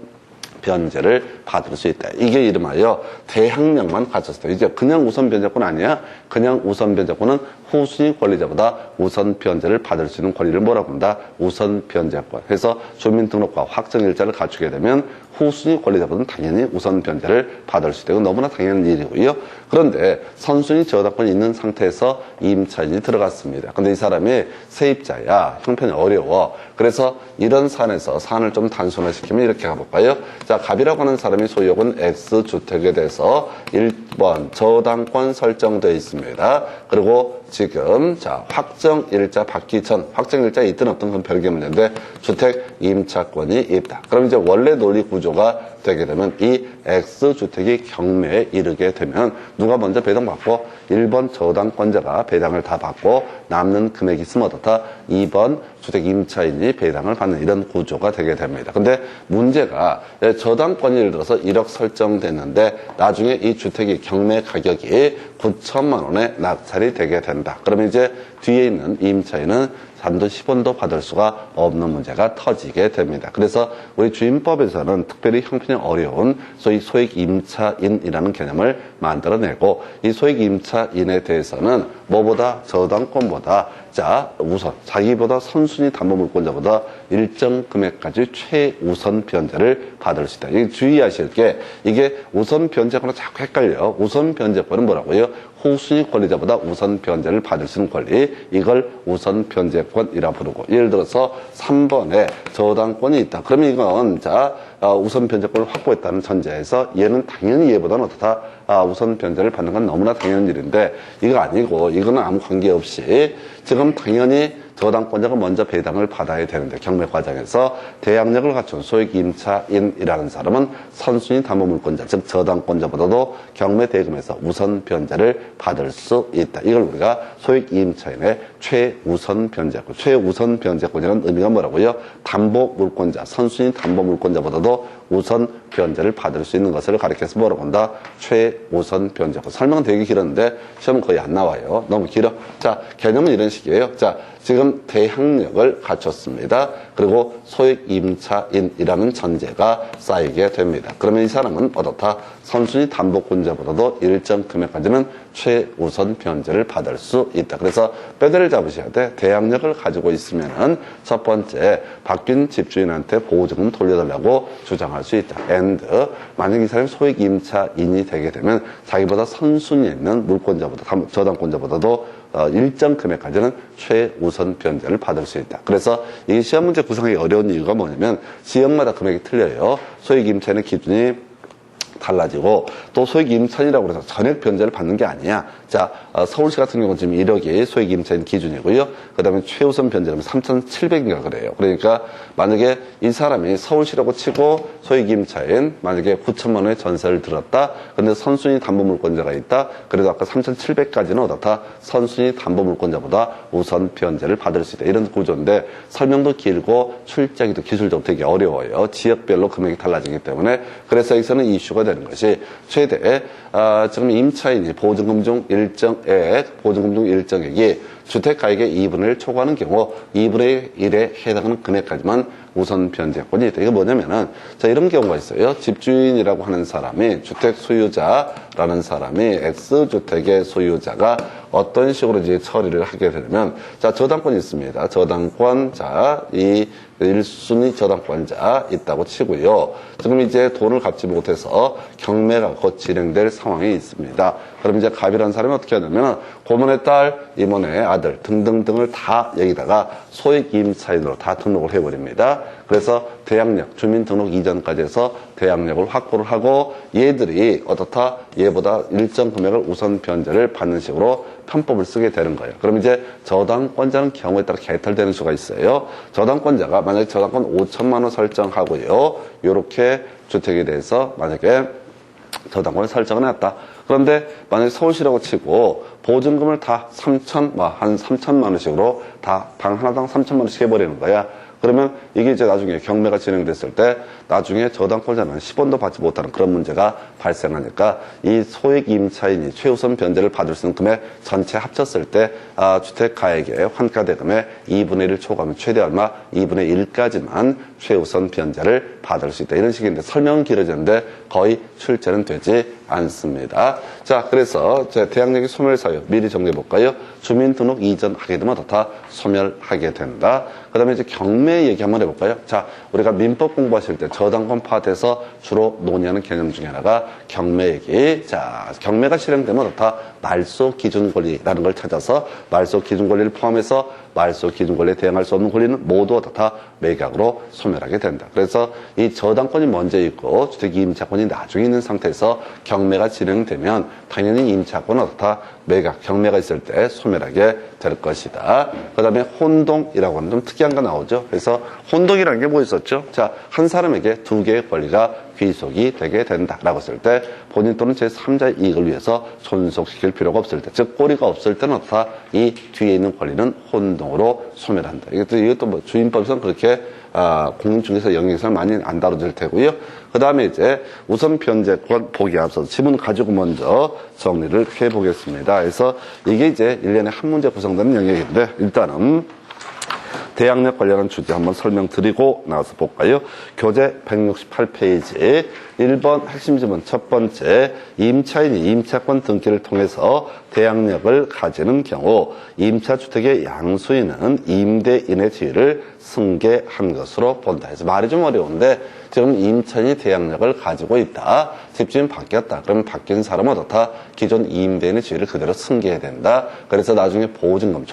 변제를 받을 수 있다. 이게 이름하여 대항력만 갖췄을 때 이제 그냥 우선 변제권 아니야. 그냥 우선 변제권은 후순위 권리자보다 우선 변제를 받을 수 있는 권리를 뭐라고 한다? 우선 변제권. 해서 주민등록과 확정일자를 갖추게 되면 후순위 권리자보다는 당연히 우선 변제를 받을 수 있고 너무나 당연한 일이고요. 그런데 선순위 저당권이 있는 상태에서 임차인이 들어갔습니다. 근데 이 사람이 세입자야. 형편이 어려워. 그래서 이런 사안에서 사안을 좀 단순화시키면 이렇게 가볼까요? 자, 갑이라고 하는 사람이 소유한 X주택에 대해서 1번 저당권 설정되어 있습니다. 그리고 지금 자 확정일자 받기 전 확정일자에 있든 없든 그건 별개 문제인데 주택임차권이 있다. 그럼 이제 원래 논리 구조가 되게 되면 이 X주택이 경매에 이르게 되면 누가 먼저 배당받고 1번 저당권자가 배당을 다 받고 남는 금액이 있으면 어떻다? 2번 주택임차인이 배당을 받는 이런 구조가 되게 됩니다. 근데 문제가 저당권이 예를 들어서 1억 설정됐는데 나중에 이 주택이 경매 가격이 9천만 원에 낙찰이 되게 된다. 그러면 이제 뒤에 있는 임차인은 단돈 10원도 받을 수가 없는 문제가 터지게 됩니다. 그래서 우리 주임법에서는 특별히 형편이 어려운 소위 소액임차인이라는 개념을 만들어내고 이 소액임차인에 대해서는 뭐보다 저당권보다 자 우선 자기보다 선순위 담보물권자보다 일정 금액까지 최우선 변제를 받을 수 있다. 이게 주의하실 게 이게 우선 변제권과 자꾸 헷갈려. 우선 변제권은 뭐라고요? 후순위 권리자보다 우선 변제를 받을 수 있는 권리, 이걸 우선 변제권이라 부르고, 예를 들어서 3번에 저당권이 있다. 그러면 이건 자 우선 변제권을 확보했다는 전제에서 얘는 당연히 얘보다는 어떻다? 우선 변제를 받는 건 너무나 당연한 일인데 이거 아니고 이거는 아무 관계없이 지금 당연히 저당권자가 먼저 배당을 받아야 되는데 경매 과정에서 대항력을 갖춘 소액임차인이라는 사람은 선순위 담보물권자 즉 저당권자보다도 경매 대금에서 우선 변제를 받을 수 있다. 이걸 우리가 소액임차인의 최우선 변제권, 최우선 변제권이라는 의미가 뭐라고요? 담보물권자, 선순위 담보물권자보다도 우선 변제를 받을 수 있는 것을 가리켜서 뭐라고 한다? 최우선 변제권. 설명은 되게 길었는데 시험은 거의 안 나와요. 너무 길어. 자, 개념은 이런 식이에요. 자, 지금 대항력을 갖췄습니다. 그리고 소액임차인이라는 전제가 쌓이게 됩니다. 그러면 이 사람은 어떻다? 선순위 담보권자보다도 일정 금액까지는 최우선 변제를 받을 수 있다. 그래서 뼈대를 잡으셔야 돼. 대항력을 가지고 있으면은 첫 번째 바뀐 집주인한테 보증금 돌려달라고 주장할 수 있다. and 만약 이 사람이 소액 임차인이 되게 되면 자기보다 선순위에 있는 물권자보다 저당권자보다도 일정 금액까지는 최우선 변제를 받을 수 있다. 그래서 이 시험 문제 구성하기 어려운 이유가 뭐냐면 지역마다 금액이 틀려요. 소액 임차인의 기준이 달라지고 또 소액 임차인이라고 해서 전액 변제를 받는 게 아니야. 자, 서울시 같은 경우는 지금 1억이 소액 임차인 기준이고요. 그 다음에 최우선 변제는 3,700인가 그래요. 그러니까 만약에 이 사람이 서울시라고 치고 소액 임차인 만약에 9천만 원의 전세를 들었다. 근데 선순위 담보물권자가 있다. 그래도 아까 3,700까지는 어떻다? 선순위 담보물권자보다 우선 변제를 받을 수 있다. 이런 구조인데 설명도 길고 출제하기도 기술적으로 되게 어려워요. 지역별로 금액이 달라지기 때문에. 그래서 여기서는 이슈가 되는 것이 최대 지금 임차인이 보증금 중 일정액이 주택가액의 2분의 1 초과하는 경우 2분의 1에 해당하는 금액까지만 우선 변제권이 있다. 이거 뭐냐면은 자 이런 경우가 있어요. 집주인이라고 하는 사람이 주택 소유자라는 사람이 X주택의 소유자가 어떤 식으로 이제 처리를 하게 되면 자 저당권이 있습니다. 저당권 이 1순위 저당권자 있다고 치고요. 지금 이제 돈을 갚지 못해서 경매가 곧 진행될 상황이 있습니다. 그럼 이제 갑이라는 사람이 어떻게 하냐면 고모네 딸, 이모네 아들 등등등을 다 여기다가 소액 임차인으로 다 등록을 해버립니다. 그래서 대항력, 주민등록 이전까지 해서 대항력을 확보를 하고 얘들이 어떻다? 얘보다 일정 금액을 우선 변제를 받는 식으로 편법을 쓰게 되는 거예요. 그럼 이제 저당권자는 경우에 따라 개털되는 수가 있어요. 저당권자가 만약에 저당권 5천만 원 설정하고요. 요렇게 주택에 대해서 만약에 저당권을 설정을 해놨다. 그런데 만약에 서울시라고 치고 보증금을 다 한 3천만 원씩으로 다 방 하나당 3천만 원씩 해버리는 거야. 그러면 이게 이제 나중에 경매가 진행됐을 때 나중에 저당권자는 10원도 받지 못하는 그런 문제가 발생하니까 이 소액 임차인이 최우선 변제를 받을 수 있는 금액 전체 합쳤을 때 주택 가액의 환가 대금의 2분의 1을 초과하면 최대 얼마? 2분의 1까지만 최우선 변제를 받을 수 있다. 이런 식인데 설명은 길어졌는데 거의 출제는 되지 않습니다. 자, 그래서 대항력의 소멸 사유 미리 정리해 볼까요? 주민등록 이전하게 되면 다 소멸하게 된다. 그 다음에 이제 경매 얘기 한번 해볼까요? 자, 우리가 민법 공부하실 때 저당권 파트에서 주로 논의하는 개념 중에 하나가 경매 얘기. 자, 경매가 실행되면 다 말소 기준 권리라는 걸 찾아서 말소 기준 권리를 포함해서 말소 기준 권리에 대응할 수 없는 권리는 모두 다 매각으로 소멸하게 된다. 그래서 이 저당권이 먼저 있고 주택 임차권이 나중에 있는 상태에서 경매가 진행되면 당연히 임차권은 다 매각, 경매가 있을 때 소멸하게 될 것이다. 그 다음에 혼동이라고 하는 좀 특이한 거 나오죠. 그래서 혼동이라는 게 뭐 있었죠? 자, 한 사람에게 두 개의 권리가 귀속이 되게 된다라고 했을 때 본인 또는 제3자의 이익을 위해서 존속시킬 필요가 없을 때, 즉 꼬리가 없을 때는 다 이 뒤에 있는 권리는 혼동으로 소멸한다. 이것도 뭐 주임법에서는 그렇게 공인중개사 영역에서 많이 안 다뤄질 테고요. 그 다음에 이제 우선 변제권 보기에 앞서서 지문 가지고 먼저 정리를 해보겠습니다. 그래서 이게 이제 1년에 한 문제 구성되는 영역인데 일단은 대항력 관련한 주제 한번 설명드리고 나와서 볼까요? 교재 168페이지 1번 핵심 지문 첫 번째, 임차인이 임차권 등기를 통해서 대항력을 가지는 경우 임차주택의 양수인은 임대인의 지위를 승계한 것으로 본다. 그래서 말이 좀 어려운데 지금 임차인이 대항력을 가지고 있다. 집주인 바뀌었다. 그러면 바뀐 사람은 어떻다? 기존 임대인의 지위를 그대로 승계해야 된다. 그래서 나중에 보증금,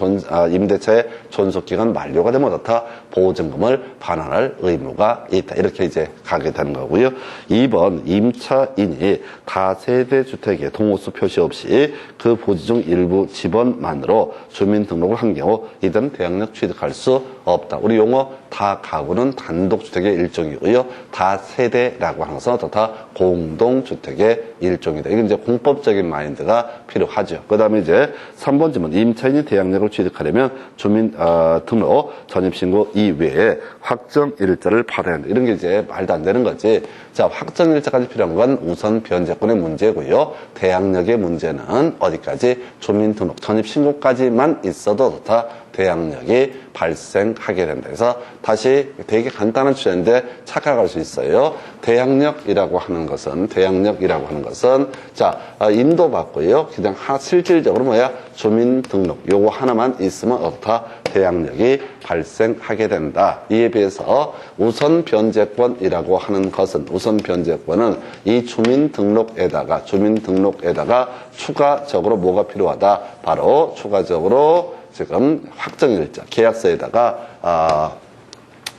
임대차의 존속기간 만료가 되면 어떻다? 보증금을 반환할 의무가 있다. 이렇게 이제 가게 되는 거고요. 2번, 임차인이 다세대 주택에 동호수 표시 없이 그 부지 중 일부 집원만으로 주민등록을 한 경우 이들은 대항력 취득할 수 없다. 우리 용어 다가구는 단독주택의 일종이고요. 다세대라고 하는 것은 어떻다? 공동주택의 일종이다. 이건 이제 공법적인 마인드가 필요하죠. 그 다음에 이제 3번 질문. 임차인이 대항력을 취득하려면 주민 등록, 전입신고 이외에 확정일자를 받아야 한다. 이런 게 이제 말도 안 되는 거지. 자, 확정일자까지 필요한 건 우선 변제권의 문제고요. 대항력의 문제는 어디까지? 주민등록, 전입신고까지만 있어도 다 대항력이 발생하게 된다. 그래서 다시 되게 간단한 주제인데 착각할 수 있어요. 대항력이라고 하는 것은 자, 임도 받고요. 그냥 실질적으로 뭐야? 주민등록 요거 하나만 있으면 어떻다? 대항력이 발생하게 된다. 이에 비해서 우선 변제권이라고 하는 것은 우선 변제권은 이 주민등록에다가 추가적으로 뭐가 필요하다? 바로 추가적으로 지금 확정일자 계약서에다가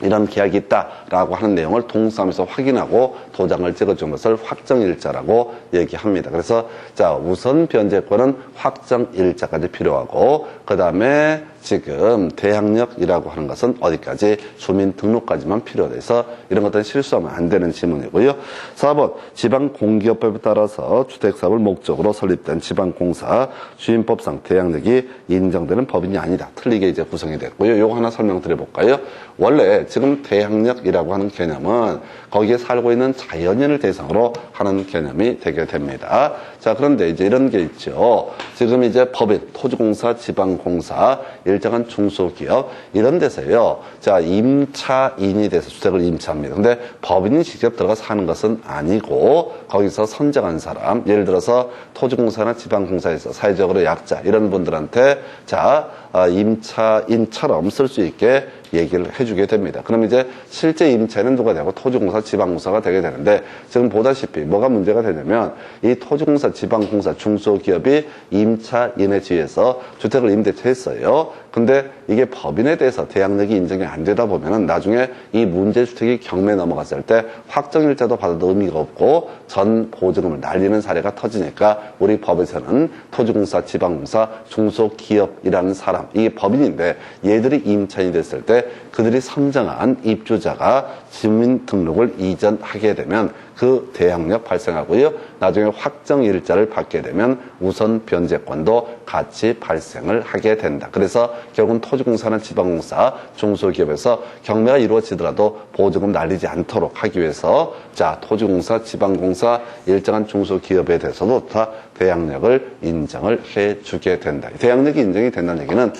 이런 계약이 있다라고 하는 내용을 동사무소 확인하고 도장을 찍어준 것을 확정일자라고 얘기합니다. 그래서 자, 우선 변제권은 확정일자까지 필요하고 그 다음에 지금 대항력이라고 하는 것은 어디까지? 주민등록까지만 필요해서 이런 것들은 실수하면 안 되는 지문이고요. 4번 지방공기업법에 따라서 주택사업을 목적으로 설립된 지방공사 주임법상 대항력이 인정되는 법인이 아니다. 틀리게 이제 구성이 됐고요. 요거 하나 설명드려볼까요? 원래 지금 대항력이라고 하는 개념은 거기에 살고 있는 자연인을 대상으로 하는 개념이 되게 됩니다. 자, 그런데 이제 이런 게 있죠. 지금 이제 법인, 토지공사, 지방공사, 일정한 중소기업 이런 데서요. 자, 임차인이 돼서 주택을 임차합니다. 근데 법인이 직접 들어가 사는 것은 아니고 거기서 선정한 사람, 예를 들어서 토지공사나 지방공사에서 사회적으로 약자 이런 분들한테 자, 임차인처럼 쓸 수 있게 얘기를 해주게 됩니다. 그럼 이제 실제 임차인은 누가 되고 토지공사, 지방공사가 되게 되는데 지금 보다시피 뭐가 문제가 되냐면 이 토지공사, 지방공사, 중소기업이 임차인에 의해서 주택을 임대차했어요. 근데 이게 법인에 대해서 대항력이 인정이 안 되다 보면은 나중에 이 문제주택이 경매에 넘어갔을 때 확정일자도 받아도 의미가 없고 전 보증금을 날리는 사례가 터지니까 우리 법에서는 토지공사, 지방공사, 중소기업이라는 사람, 이게 법인인데 얘들이 임차인이 됐을 때 그들이 선정한 입주자가 주민등록을 이전하게 되면 그 대항력 발생하고요. 나중에 확정일자를 받게 되면 우선 변제권도 같이 발생을 하게 된다. 그래서 결국은 토지공사나 지방공사, 중소기업에서 경매가 이루어지더라도 보증금 날리지 않도록 하기 위해서 자, 토지공사, 지방공사, 일정한 중소기업에 대해서도 다 대항력을 인정을 해주게 된다. 대항력이 인정이 된다는 얘기는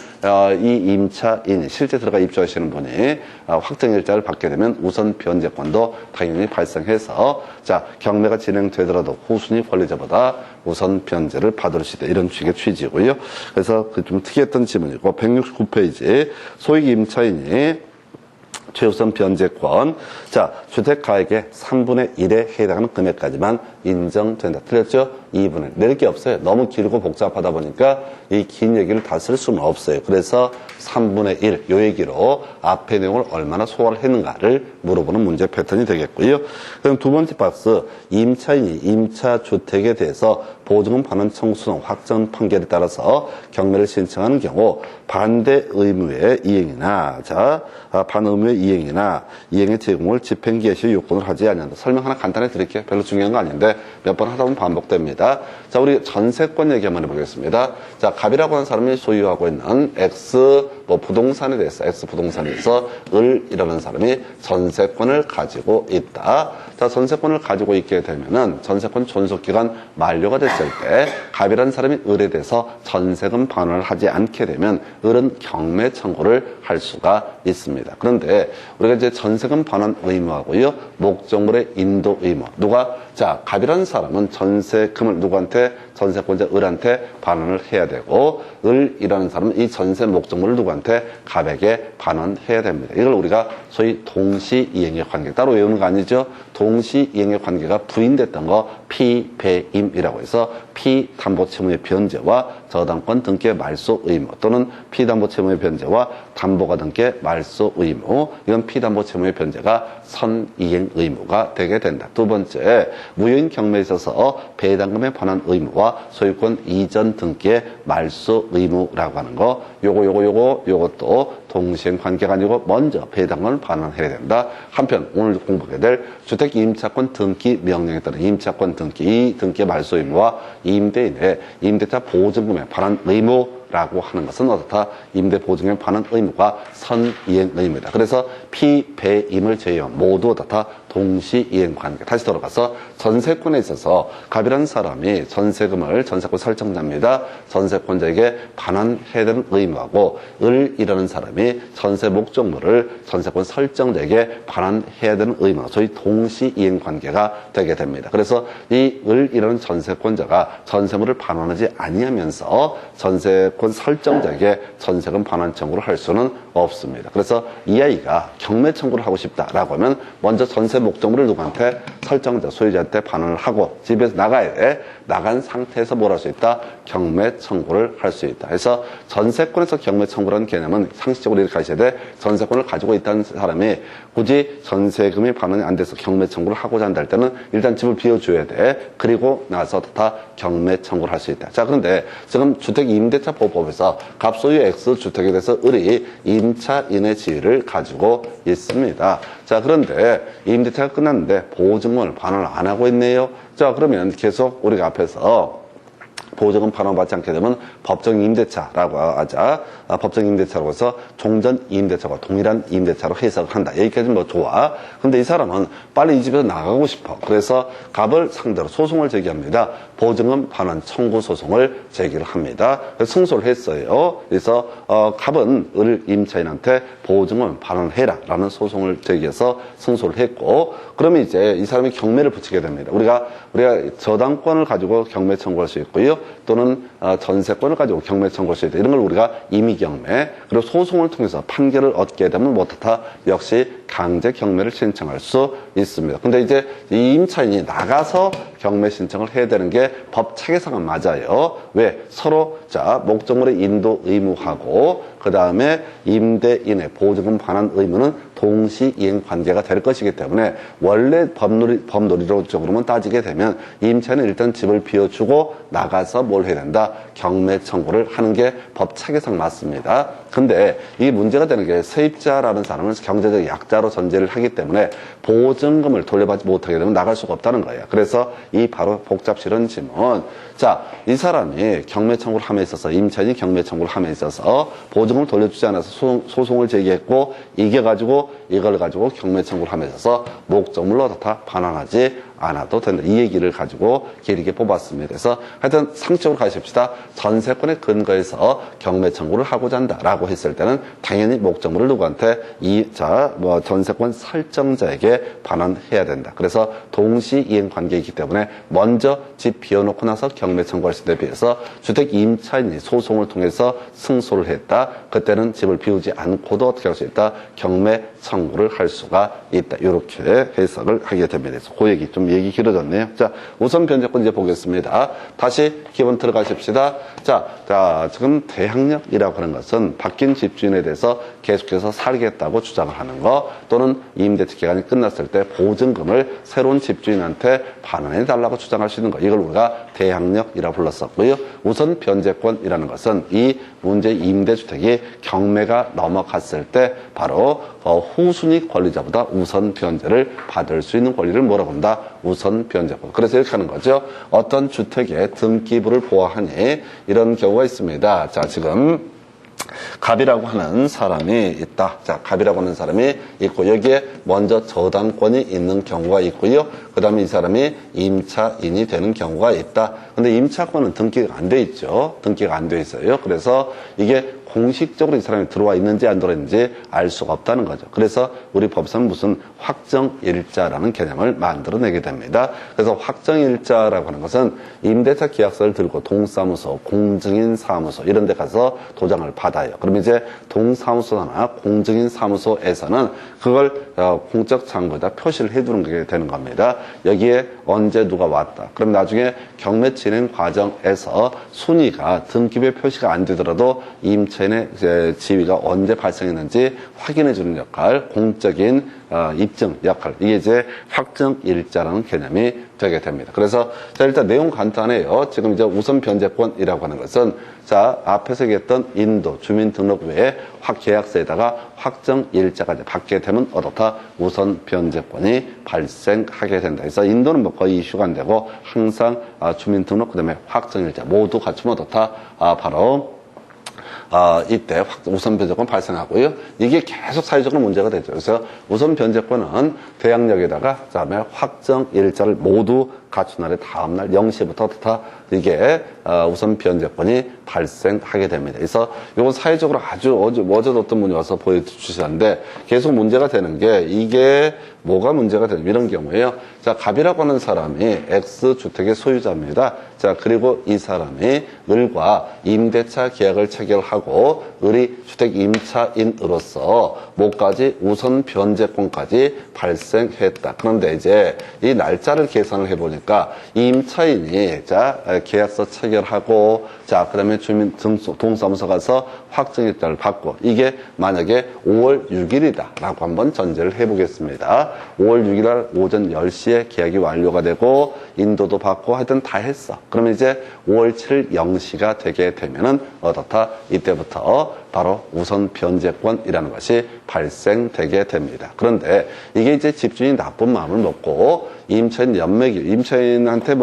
이 임차인이 실제 들어가 입주하시는 분이 확정일자를 받게 되면 우선 변제권도 당연히 발생해서 자, 경매가 진행되더라도 후순위 권리자보다 우선 변제를 받을 수 있다. 이런 식의 취지고요. 그래서 그 좀 특이했던 지문이고 169페이지 소액 임차인이 최우선 변제권. 자, 주택가액의 3분의 1에 해당하는 금액까지만 인정된다. 틀렸죠? 2분의 1. 낼 게 없어요. 너무 길고 복잡하다 보니까 이 긴 얘기를 다 쓸 수는 없어요. 그래서 3분의 1, 요 얘기로 앞의 내용을 얼마나 소화를 했는가를 물어보는 문제 패턴이 되겠고요. 그럼 두 번째 박스, 임차인이 임차주택에 대해서 보증금 반환 청구소송 확정 판결에 따라서 경매를 신청하는 경우 반대 의무의 이행이나 반의무의 이행이나 이행의 제공을 집행 개시 요건을 하지 않는다. 설명 하나 간단히 드릴게요. 별로 중요한 거 아닌데 몇 번 하다 보면 반복됩니다. 자, 우리 전세권 얘기 한번 해보겠습니다. 자, 갑이라고 하는 사람이 소유하고 있는 X 부동산에 대해서 X 부동산에 대해서 을이라는 사람이 전세권을 가지고 있다. 자, 전세권을 가지고 있게 되면은 전세권 존속기간 만료가 됐을 때 갑이라는 사람이 을에 대해서 전세금 반환을 하지 않게 되면 을은 경매 청구를 할 수가 있습니다. 그런데 우리가 이제 전세금 반환 의무하고요, 목적물의 인도 의무. 자, 갑이라는 사람은 전세금을 누구한테? 전세권자 을한테 반환을 해야 되고, 을이라는 사람은 이 전세 목적물을 누구한테? 갑에게 반환해야 됩니다. 이걸 우리가 소위 동시이행의 관계, 따로 외우는 거 아니죠? 동시이행의 관계가 부인됐던 거 피배임이라고 해서 피담보채무의 변제와 저당권 등기의 말소 의무, 또는 피담보채무의 변제와 담보가 등기의 말소 의무, 이건 피담보채무의 변제가 선이행 의무가 되게 된다. 두 번째, 무효인 경매에 있어서 배당금의 반환 의무와 소유권 이전 등기의 말소 의무라고 하는 거, 요것도 동시행 관계가 아니고 먼저 배당금을 반환해야 된다. 한편 오늘 공부하게 될 주택 임차권 등기 명령에 따른 임차권 등기, 이 등기의 말소 의무와 임대인의 임대차 보증금의 반환 의무라고 하는 것은 어떻다? 임대보증금의 반환 의무가 선이행 의무다. 그래서 피배임을 제외한 모두 어떻다? 동시이행관계. 다시 돌아가서 전세권에 있어서 갑이라는 사람이 전세금을 전세권 설정자입니다. 전세권자에게 반환해야 되는 의무하고 을이라는 사람이 전세 목적물을 전세권 설정자에게 반환해야 되는 의무, 소위 동시이행관계가 되게 됩니다. 그래서 이 을이라는 전세권자가 전세물을 반환하지 아니하면서 전세권 설정자에게 전세금 반환 청구를 할 수는 없습니다. 그래서 이 아이가 경매 청구를 하고 싶다라고 하면 먼저 전세 목적물을 누구한테? 설정자, 소유자한테 반환을 하고 집에서 나가야 돼. 나간 상태에서 뭘 할 수 있다? 경매 청구를 할 수 있다. 그래서 전세권에서 경매 청구라는 개념은 상식적으로 이렇게 하셔야 돼. 전세권을 가지고 있다는 사람이 굳이 전세금이 반환이 안 돼서 경매 청구를 하고자 한다 할 때는 일단 집을 비워줘야 돼. 그리고 나서 다 경매 청구를 할 수 있다. 자, 그런데 지금 주택임대차 보호법에서 갑소유 X주택에 대해서 을이 임차인의 지위를 가지고 있습니다. 자, 그런데 임대차가 끝났는데 보증금을 반환을 안 하고 있네요. 자, 그러면 계속 우리가 앞에서 보증금 반환받지 않게 되면 법정임대차라고 하자. 법정 임대차라고 해서 종전 임대차와 동일한 임대차로 해석을 한다. 여기까지는 뭐 좋아. 근데 이 사람은 빨리 이 집에서 나가고 싶어. 그래서 갑을 상대로 소송을 제기합니다. 보증금 반환 청구 소송을 제기를 합니다. 그래서 승소를 했어요. 그래서 갑은 을 임차인한테 보증금 반환해라 라는 소송을 제기해서 승소를 했고, 그러면 이제 이 사람이 경매를 붙이게 됩니다. 우리가 저당권을 가지고 경매 청구할 수 있고요. 또는 전세권을 가지고 경매 청구할 수 있다. 이런 걸 우리가 임의경매, 그리고 소송을 통해서 판결을 얻게 되면 못하다 역시 강제 경매를 신청할 수 있습니다. 근데 이제 이 임차인이 나가서 경매 신청을 해야 되는 게 법 체계상은 맞아요. 왜? 서로 목적물의 인도 의무하고 그 다음에 임대인의 보증금 반환 의무는 동시이행 관계가 될 것이기 때문에 원래 법놀이적으로만 따지게 되면 임차인은 일단 집을 비워주고 나가서 뭘 해야 된다? 경매 청구를 하는 게 법 체계상 맞습니다. 근데 이 문제가 되는 게 세입자라는 사람은 경제적 약자로 전제를 하기 때문에 보증금을 돌려받지 못하게 되면 나갈 수가 없다는 거예요. 그래서 이 바로 복잡스러운 질문. 자, 이 사람이 경매 청구를 함에 있어서, 임차인이 경매 청구를 함에 있어서 보증금을 돌려주지 않아서 소송을 제기했고, 이겨가지고 이걸 가지고 경매 청구를 함에 있어서 목적물로 다 반환하지 않아도 된다. 이 얘기를 가지고 길게 뽑았습니다. 그래서 하여튼 상식적으로 가십시다. 전세권에 근거해서 경매 청구를 하고자 한다라고 했을 때는 당연히 목적물을 누구한테? 전세권 설정자에게 반환해야 된다. 그래서 동시이행 관계이기 때문에 먼저 집 비워놓고 나서 경매 청구할 때 비해서 주택 임차인이 소송을 통해서 승소를 했다. 그때는 집을 비우지 않고도 어떻게 할 수 있다? 경매 청구를 할 수가 있다. 이렇게 해석을 하게 됩니다. 그래서 그 얘기 길어졌네요. 자, 우선 변제권 이제 보겠습니다. 다시 기본 들어가십시다. 자, 지금 대항력이라고 하는 것은 바뀐 집주인에 대해서 계속해서 살겠다고 주장을 하는 거, 또는 임대차 기간이 끝났을 때 보증금을 새로운 집주인한테 반환해 달라고 주장할 수 있는 거, 이걸 우리가 대항력이라고 불렀었고요. 우선 변제권이라는 것은 이 문제 임대주택이 경매가 넘어갔을 때 바로 후순위 권리자보다 우선 변제를 받을 수 있는 권리를 뭐라고 한다? 우선 변제권. 그래서 이렇게 하는 거죠. 어떤 주택의 등기부를 보아하니 이런 경우가 있습니다. 자, 지금 갑이라고 하는 사람이 있다. 자, 갑이라고 하는 사람이 있고, 여기에 먼저 저당권이 있는 경우가 있고요. 그 다음에 이 사람이 임차인이 되는 경우가 있다. 근데 임차권은 등기가 안 돼 있죠. 등기가 안 돼 있어요. 그래서 이게 공식적으로 이 사람이 들어와 있는지 안 들어와 있는지 알 수가 없다는 거죠. 그래서 우리 법상 무슨 확정일자라는 개념을 만들어내게 됩니다. 그래서 확정일자라고 하는 것은 임대차 계약서를 들고 동사무소, 공증인 사무소 이런 데 가서 도장을 받아요. 그러면 이제 동사무소나 공증인 사무소에서는 그걸 공적 창구에다 표시를 해두는 게 되는 겁니다. 여기에 언제 누가 왔다. 그럼 나중에 경매 진행 과정에서 순위가 등기부에 표시가 안 되더라도 임차인의 지위가 언제 발생했는지 확인해 주는 역할, 공적인 입증 역할, 이게 이제 확정일자라는 개념이 되게 됩니다. 그래서 자, 일단 내용 간단해요. 지금 이제 우선 변제권이라고 하는 것은 자, 앞에서 얘기했던 인도 주민등록 외에 계약서에다가 확정일자가 이제 받게 되면 어떻다? 우선 변제권이 발생하게 된다. 그래서 인도는 뭐 거의 이슈가 안 되고 항상 주민등록 그다음에 확정일자 모두 갖추면 어떻다? 바로 이때 우선 변제권 발생하고요. 이게 계속 사회적으로 문제가 되죠. 그래서 우선 변제권은 대항력에다가 그다음에 확정 일자를 모두 갖춘 날의 다음날 0시부터 다 이게 우선 변제권이 발생하게 됩니다. 그래서 이건 사회적으로 아주 어제도 어떤 분이 와서 보여주셨는데 계속 문제가 되는 게 이게 뭐가 문제가 되는 이런 경우에요. 자, 갑이라고 하는 사람이 X주택의 소유자입니다. 자, 그리고 이 사람이 을과 임대차 계약을 체결하고 을이 주택 임차인으로서 뭐까지 우선 변제권까지 발생했다. 그런데 이제 이 날짜를 계산을 해보니까 이 임차인이 자, 계약서 체결하고 자, 그 다음에 주민 동사무소 가서 확정일자를 받고 이게 만약에 5월 6일이다 라고 한번 전제를 해보겠습니다. 5월 6일 날 오전 10시에 계약이 완료가 되고 인도도 받고 하여튼 다 했어. 그러면 이제 5월 7일 0시가 되게 되면은 어떻다? 이때부터 바로 우선 변제권이라는 것이 발생되게 됩니다. 그런데 이게 이제 집주인이 나쁜 마음을 먹고 임차인 연맥이 임차인한테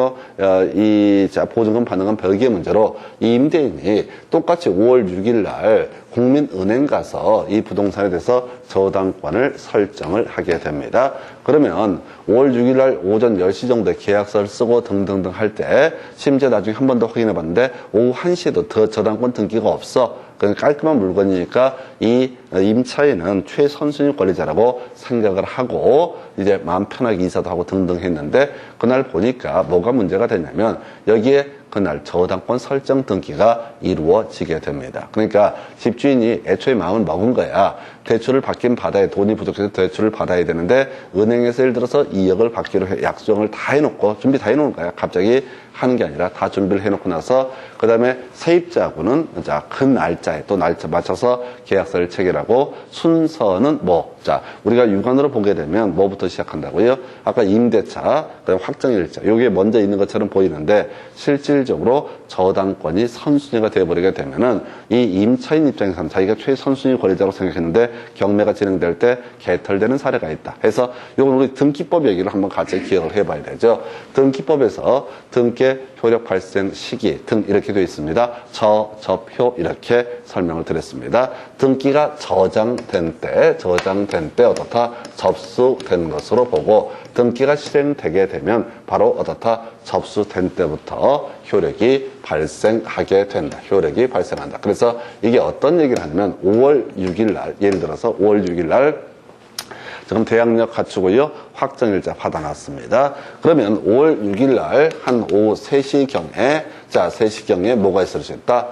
보증금 받는 건 별개의 문제로 이 임대인이 똑같이 5월 6일 날 국민은행 가서 이 부동산에 대해서 저당권을 설정을 하게 됩니다. 그러면 5월 6일 날 오전 10시 정도에 계약서를 쓰고 등등등 할 때 심지어 나중에 한 번 더 확인해 봤는데 오후 1시에도 더 저당권 등기가 없어. 그냥 깔끔한 물건이니까 이 임차인은 최선순위 권리자라고 생각을 하고 이제 마음 편하게 이사도 하고 등등 했는데 그날 보니까 뭐가 문제가 되냐면 여기에 그날 저당권 설정 등기가 이루어지게 됩니다. 그러니까 집주인이 애초에 마음을 먹은 거야. 대출을 받긴 받아야 돈이 부족해서 대출을 받아야 되는데 은행에서 예를 들어서 2억을 받기로 약정을 다 해놓고 준비 다 해놓은 거야. 갑자기 하는 게 아니라 다 준비를 해놓고 나서 그 다음에 세입자하고는 자, 큰 날짜에 또 날짜 맞춰서 계약서를 체결하고 순서는 자, 우리가 육안으로 보게 되면 뭐부터 시작한다고요? 아까 임대차, 그다음에 확정일자. 요게 먼저 있는 것처럼 보이는데 실질적으로 저당권이 선순위가 되어버리게 되면은 이 임차인 입장에서는 자기가 최선순위 권리자라고 생각했는데 경매가 진행될 때 개털되는 사례가 있다. 해서 요건 우리 등기법 얘기를 한번 같이 기억을 해봐야 되죠. 등기법에서 등기 효력 발생 시기 등 이렇게 되어 있습니다. 저접효 이렇게 설명을 드렸습니다. 등기가 저장된 때 어떻다? 접수된 것으로 보고 등기가 실행되게 되면 바로 어떻다? 접수된 때부터 효력이 발생하게 된다. 효력이 발생한다. 그래서 이게 어떤 얘기를 하냐면 5월 6일 날 예를 들어서 5월 6일 날 지금 대항력 갖추고요. 확정일자 받아놨습니다. 그러면 5월 6일 날 한 오후 3시경에 자 3시경에 뭐가 있을 수 있다?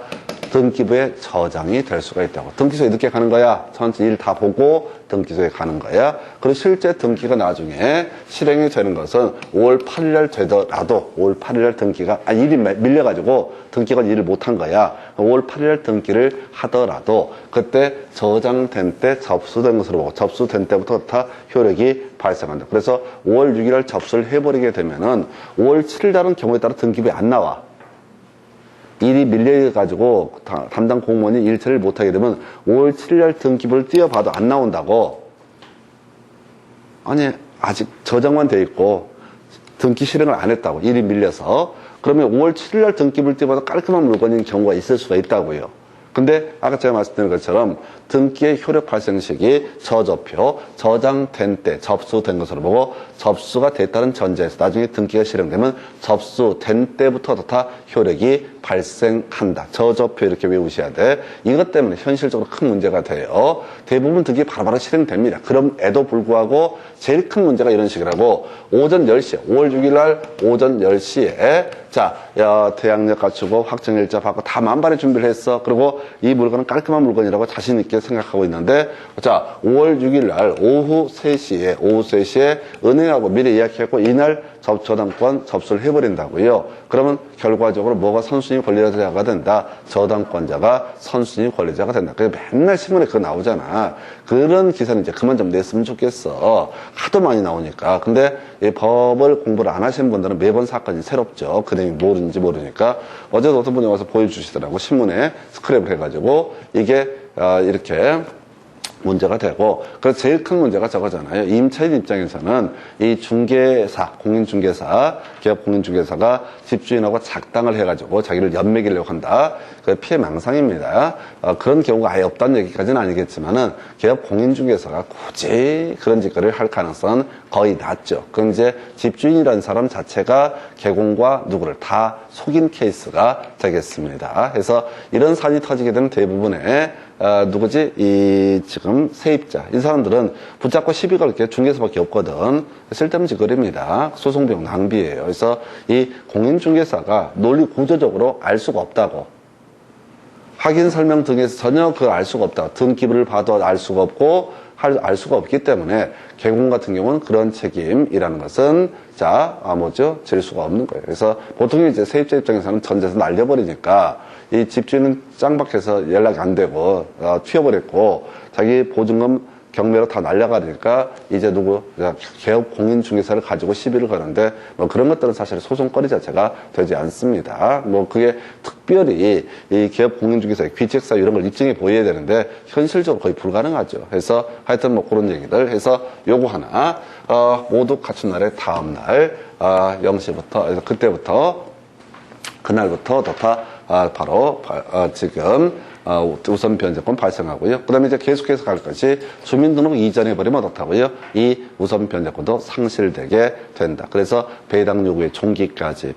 등기부에 저장이 될 수가 있다고. 등기소에 늦게 가는 거야. 전체 일 다 보고 등기소에 가는 거야. 그리고 실제 등기가 나중에 실행이 되는 것은 5월 8일 날 되더라도 5월 8일 날 등기가 일이 밀려가지고 등기가 일을 못한 거야. 5월 8일 날 등기를 하더라도 그때 저장된 때 접수된 것으로 보고 접수된 때부터 다 효력이 발생한다. 그래서 5월 6일 날 접수를 해버리게 되면은 5월 7일 날은 경우에 따라 등기부에 안 나와. 일이 밀려가지고 담당 공무원이 일처리를 못하게 되면 5월 7일날 등기부를 띄워봐도 안 나온다고. 아니 아직 저장만 돼 있고 등기 실행을 안 했다고. 일이 밀려서. 그러면 5월 7일날 등기부를 띄워봐도 깔끔한 물건인 경우가 있을 수가 있다고요. 근데 아까 제가 말씀드린 것처럼 등기의 효력 발생 시기 저접효 저장된 때 접수된 것으로 보고 접수가 됐다는 전제에서 나중에 등기가 실행되면 접수된 때부터 다 효력이 발생한다. 저접효 이렇게 외우셔야 돼. 이것 때문에 현실적으로 큰 문제가 돼요. 대부분 등기 바로바로 실행됩니다. 그럼에도 불구하고 제일 큰 문제가 이런 식이라고 오전 10시 5월 6일 날 오전 10시에 자 대항력 갖추고 확정일자 받고 다 만반의 준비를 했어. 그리고 이 물건은 깔끔한 물건이라고 자신 있게 생각하고 있는데 자 5월 6일 날 오후 3시에 은행하고 미리 예약했고 이날 저당권 접수를 해버린다고요. 그러면 결과적으로 뭐가 선순위 권리자가 된다? 저당권자가 선순위 권리자가 된다. 그래서 맨날 신문에 그거 나오잖아. 그런 기사는 이제 그만 좀 냈으면 좋겠어. 하도 많이 나오니까. 근데 이 법을 공부를 안 하신 분들은 매번 사건이 새롭죠. 그냥 모르는지 모르니까. 어제도 어떤 분이 와서 보여주시더라고. 신문에 스크랩을 해가지고 이게 이렇게 문제가 되고, 그래서 제일 큰 문제가 저거잖아요. 임차인 입장에서는 이 중개사, 공인중개사, 기업 공인중개사가 집주인하고 작당을 해가지고 자기를 연맥이려고 한다. 그 피해 망상입니다. 그런 경우가 아예 없다는 얘기까지는 아니겠지만은 기업 공인중개사가 굳이 그런 짓거리를 할 가능성은 거의 낮죠. 그럼 이제 집주인이라는 사람 자체가 개공과 누구를 다 속인 케이스가 되겠습니다. 그래서 이런 사안이 터지게 되는 대부분의 누구지? 지금 세입자. 이 사람들은 붙잡고 시비 걸 게 중개사밖에 없거든. 쓸데없는 짓거리입니다. 소송비용 낭비예요. 그래서 이 공인중개사가 논리 구조적으로 알 수가 없다고. 확인 설명 등에서 전혀 그걸 알 수가 없다. 등기부를 봐도 알 수가 없고, 알 수가 없기 때문에 개공 같은 경우는 그런 책임이라는 것은 질 수가 없는 거예요. 그래서 보통 이제 세입자 입장에서는 전 재산 날려버리니까 이 집주인은 짱박해서 연락이 안 되고 튀어버렸고 자기 보증금 경매로 다 날려가니까 이제 개업 공인중개사를 가지고 시비를 거는데 뭐 그런 것들은 사실 소송거리 자체가 되지 않습니다. 뭐 그게 특별히 이 개업 공인중개사의 귀책사 이런 걸 입증해 보여야 되는데 현실적으로 거의 불가능하죠. 그래서 하여튼 뭐 그런 얘기들 해서 요거 하나 모두 갖춘 날의 다음 날 0시부터 그래서 그날부터 바로 지금 우선 변제권 발생하고요. 그 다음에 이제 계속해서 갈 것이 주민등록 이전해버리면 어떻다고요? 이 우선 변제권도 상실되게 된다. 그래서 배당 요구의 종기까지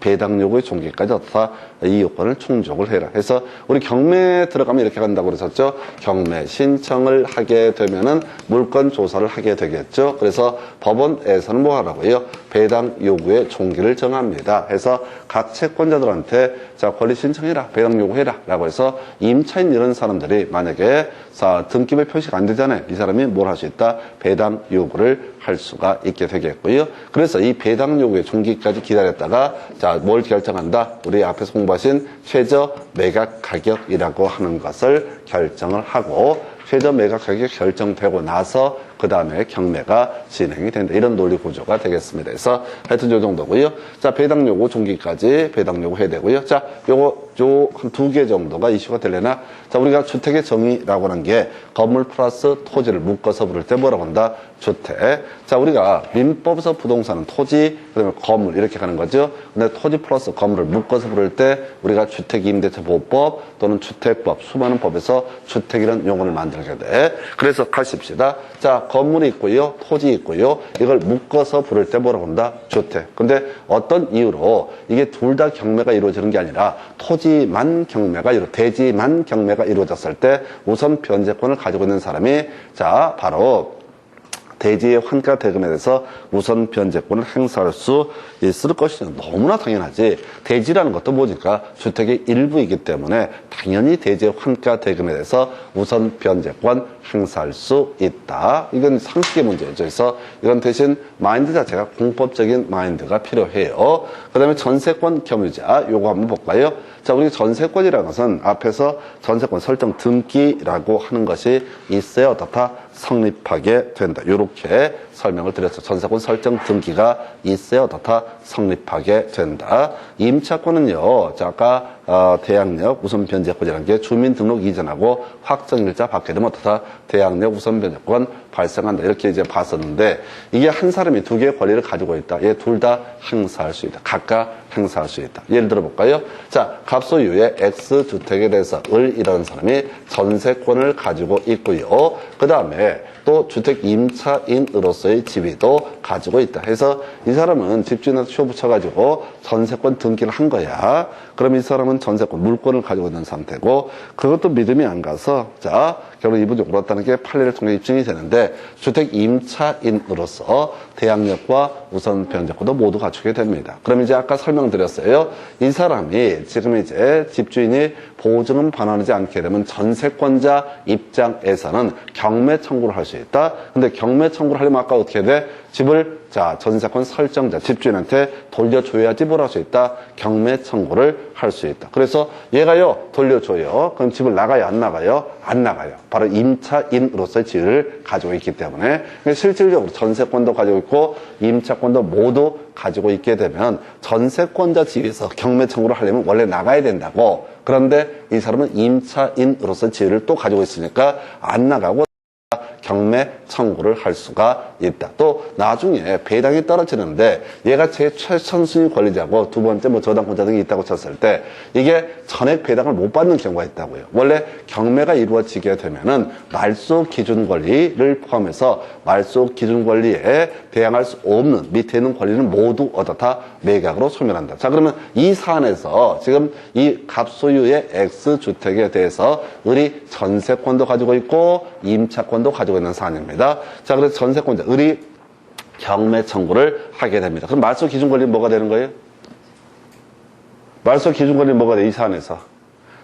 어떻다? 이 요건을 충족을 해라. 그래서 우리 경매 들어가면 이렇게 간다고 그랬었죠. 경매 신청을 하게 되면은 물건 조사를 하게 되겠죠. 그래서 법원에서는 뭐 하라고요? 배당 요구의 종기를 정합니다. 해서 각 채권자들한테 권리 신청해라, 배당 요구해라 라고 해서 임차인 이런 사람들이 만약에 등기부에 표시가 안 되잖아요. 이 사람이 뭘 할 수 있다? 배당 요구를 할 수가 있게 되겠고요. 그래서 이 배당 요구의 종기까지 기다렸다가 뭘 결정한다? 우리 앞에서 공부하신 최저 매각 가격이라고 하는 것을 결정을 하고 최저 매각 가격이 결정되고 나서 그 다음에 경매가 진행이 된다. 이런 논리 구조가 되겠습니다. 그래서 하여튼 요 정도고요. 배당 요구 종기까지 배당 요구 해야 되고요. 요거 한 2개 정도가 이슈가 되려나? 우리가 주택의 정의라고 하는 게 건물 플러스 토지를 묶어서 부를 때 뭐라고 한다? 주택. 우리가 민법에서 부동산은 토지, 그다음에 건물 이렇게 가는 거죠. 근데 토지 플러스 건물을 묶어서 부를 때 우리가 주택임대차보호법 또는 주택법, 수많은 법에서 주택이라는 용어를 만들게 돼. 그래서 가십시다. 건물이 있고요, 토지 있고요. 이걸 묶어서 부를 때 뭐라고 한다? 주택. 근데 어떤 이유로 이게 둘 다 경매가 이루어지는 게 아니라 토지만 경매가 대지만 경매가 이루어졌을 때 우선 변제권을 가지고 있는 사람이 바로 대지의 환가 대금에 대해서 우선 변제권을 행사할 수 있을 것이냐. 너무나 당연하지. 대지라는 것도 뭐니까 주택의 일부이기 때문에 당연히 대지의 환가 대금에 대해서 우선 변제권 행사할 수 있다. 이건 상식의 문제죠. 그래서 이건 대신 마인드 자체가 공법적인 마인드가 필요해요. 그 다음에 전세권 겸유자 요거 한번 볼까요? 우리 전세권이라는 것은 앞에서 전세권 설정 등기라고 하는 것이 있어야 어떻다? 성립하게 된다. 요렇게 설명을 드렸죠. 전세권 설정 등기가 있어야 어떻다? 성립하게 된다. 임차권은요, 아까 대항력 우선 변제권이라는 게 주민등록 이전하고 확정일자 받게 되면 어떻다? 대항력 우선 변제권 발생한다. 이렇게 이제 봤었는데 이게 한 사람이 2개의 권리를 가지고 있다. 얘 둘 다 행사할 수 있다. 각각 행사할 수 있다. 예를 들어 볼까요? 갑소유의 X주택에 대해서 을이라는 사람이 전세권을 가지고 있고요. 그 다음에 또 주택 임차인으로서의 지위도 가지고 있다. 해서 이 사람은 집주인한테 쇼 붙여가지고 전세권 등기를 한 거야. 그럼 이 사람은 전세권, 물권을 가지고 있는 상태고 그것도 믿음이 안 가서 결국 이분이 옳았다는 게 판례를 통해 입증이 되는데 주택 임차인으로서 대항력과 우선 변제권도 모두 갖추게 됩니다. 그럼 이제 아까 설명드렸어요. 이 사람이 지금 이제 집주인이 보증금 반환하지 않게 되면 전세권자 입장에서는 경매 청구를 할 수 있다. 근데 경매 청구를 하려면 아까 어떻게 돼? 집을 전세권 설정자 집주인한테 돌려줘야지 뭘 할 수 있다. 경매 청구를 할 수 있다. 그래서 얘가요 돌려줘요. 그럼 집을 나가요 안 나가요? 안 나가요. 바로 임차인으로서의 지위를 가지고 있기 때문에 실질적으로 전세권도 가지고 있고 임차권도 모두 가지고 있게 되면 전세권자 지위에서 경매 청구를 하려면 원래 나가야 된다고. 그런데 이 사람은 임차인으로서의 지위를 또 가지고 있으니까 안 나가고 경매 청구를 할 수가 있다. 또 나중에 배당이 떨어지는데 얘가 제 최선순위 권리자고 두 번째 뭐 저당권자 등이 있다고 쳤을 때 이게 전액 배당을 못 받는 경우가 있다고요. 원래 경매가 이루어지게 되면은 말소 기준 권리를 포함해서 말소 기준 권리에 대항할 수 없는 밑에 있는 권리는 모두 어떻다 매각으로 소멸한다. 자, 그러면 이 사안에서 지금 이 갑소유의 X주택에 대해서 을이 전세권도 가지고 있고 임차권도 가지고 있는 사안입니다. 자, 그래서 전세권자 을이 경매 청구를 하게 됩니다. 그럼 말소 기준 권리는 뭐가 되는 거예요? 말소 기준 권리는 뭐가 돼? 이 사안에서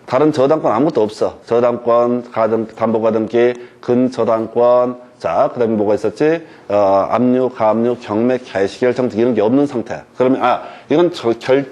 다른 저당권 아무것도 없어. 저당권, 담보가등기, 근저당권. 자, 그 다음에 뭐가 있었지? 압류, 가압류, 경매, 개시결정 등 이런 게 없는 상태. 그러면, 이건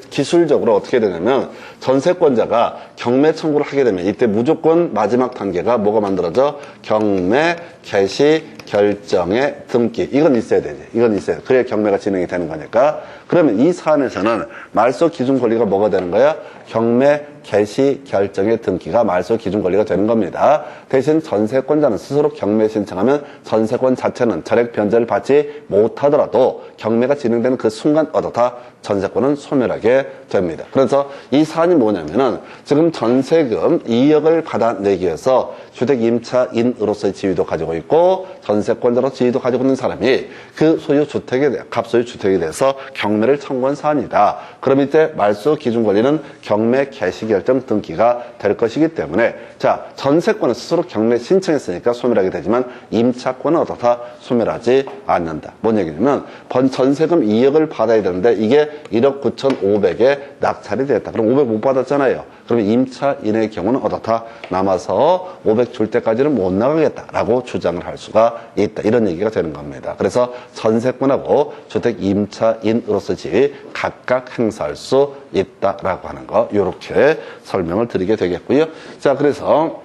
기술적으로 어떻게 되냐면, 전세권자가 경매 청구를 하게 되면, 이때 무조건 마지막 단계가 뭐가 만들어져? 경매, 개시, 결정의 등기. 이건 있어야 되지. 이건 있어야 돼. 그래야 경매가 진행이 되는 거니까. 그러면 이 사안에서는 말소 기준 권리가 뭐가 되는 거야? 경매, 개시, 결정의 등기가 말소 기준 권리가 되는 겁니다. 대신 전세권자는 스스로 경매 신청하면 전세권 자체는 전액 변제를 받지 못하더라도 경매가 진행되는 그 순간 어떻다? 전세권은 소멸하게 됩니다. 그래서 이 사안이 뭐냐면은 지금 전세금 2억을 받아내기 위해서 주택 임차인으로서의 지위도 가지고 있고 전세권자로 지위도 가지고 있는 사람이 그 소유 주택에 대해 갑소유 주택에 대해서 경매를 청구한 사안이다. 그럼 이때 말소 기준 권리는 경매 개시 결정 등기가 될 것이기 때문에 자, 전세권은 스스로 경매 신청했으니까 소멸하게 되지만 임차권은 어떻다? 소멸하지 않는다. 뭔 얘기냐면 전세금 2억을 받아야 되는데 이게 1억 9,500에 낙찰이 됐다. 그럼 500 못 받았잖아요. 그러면 임차인의 경우는 어떻다? 남아서 500 줄 때까지는 못 나가겠다라고 주장을 할 수가 있다. 이런 얘기가 되는 겁니다. 그래서 전세권하고 주택 임차인으로서 지위 각각 행사할 수 있다라고 하는 거 이렇게 설명을 드리게 되겠고요. 자, 그래서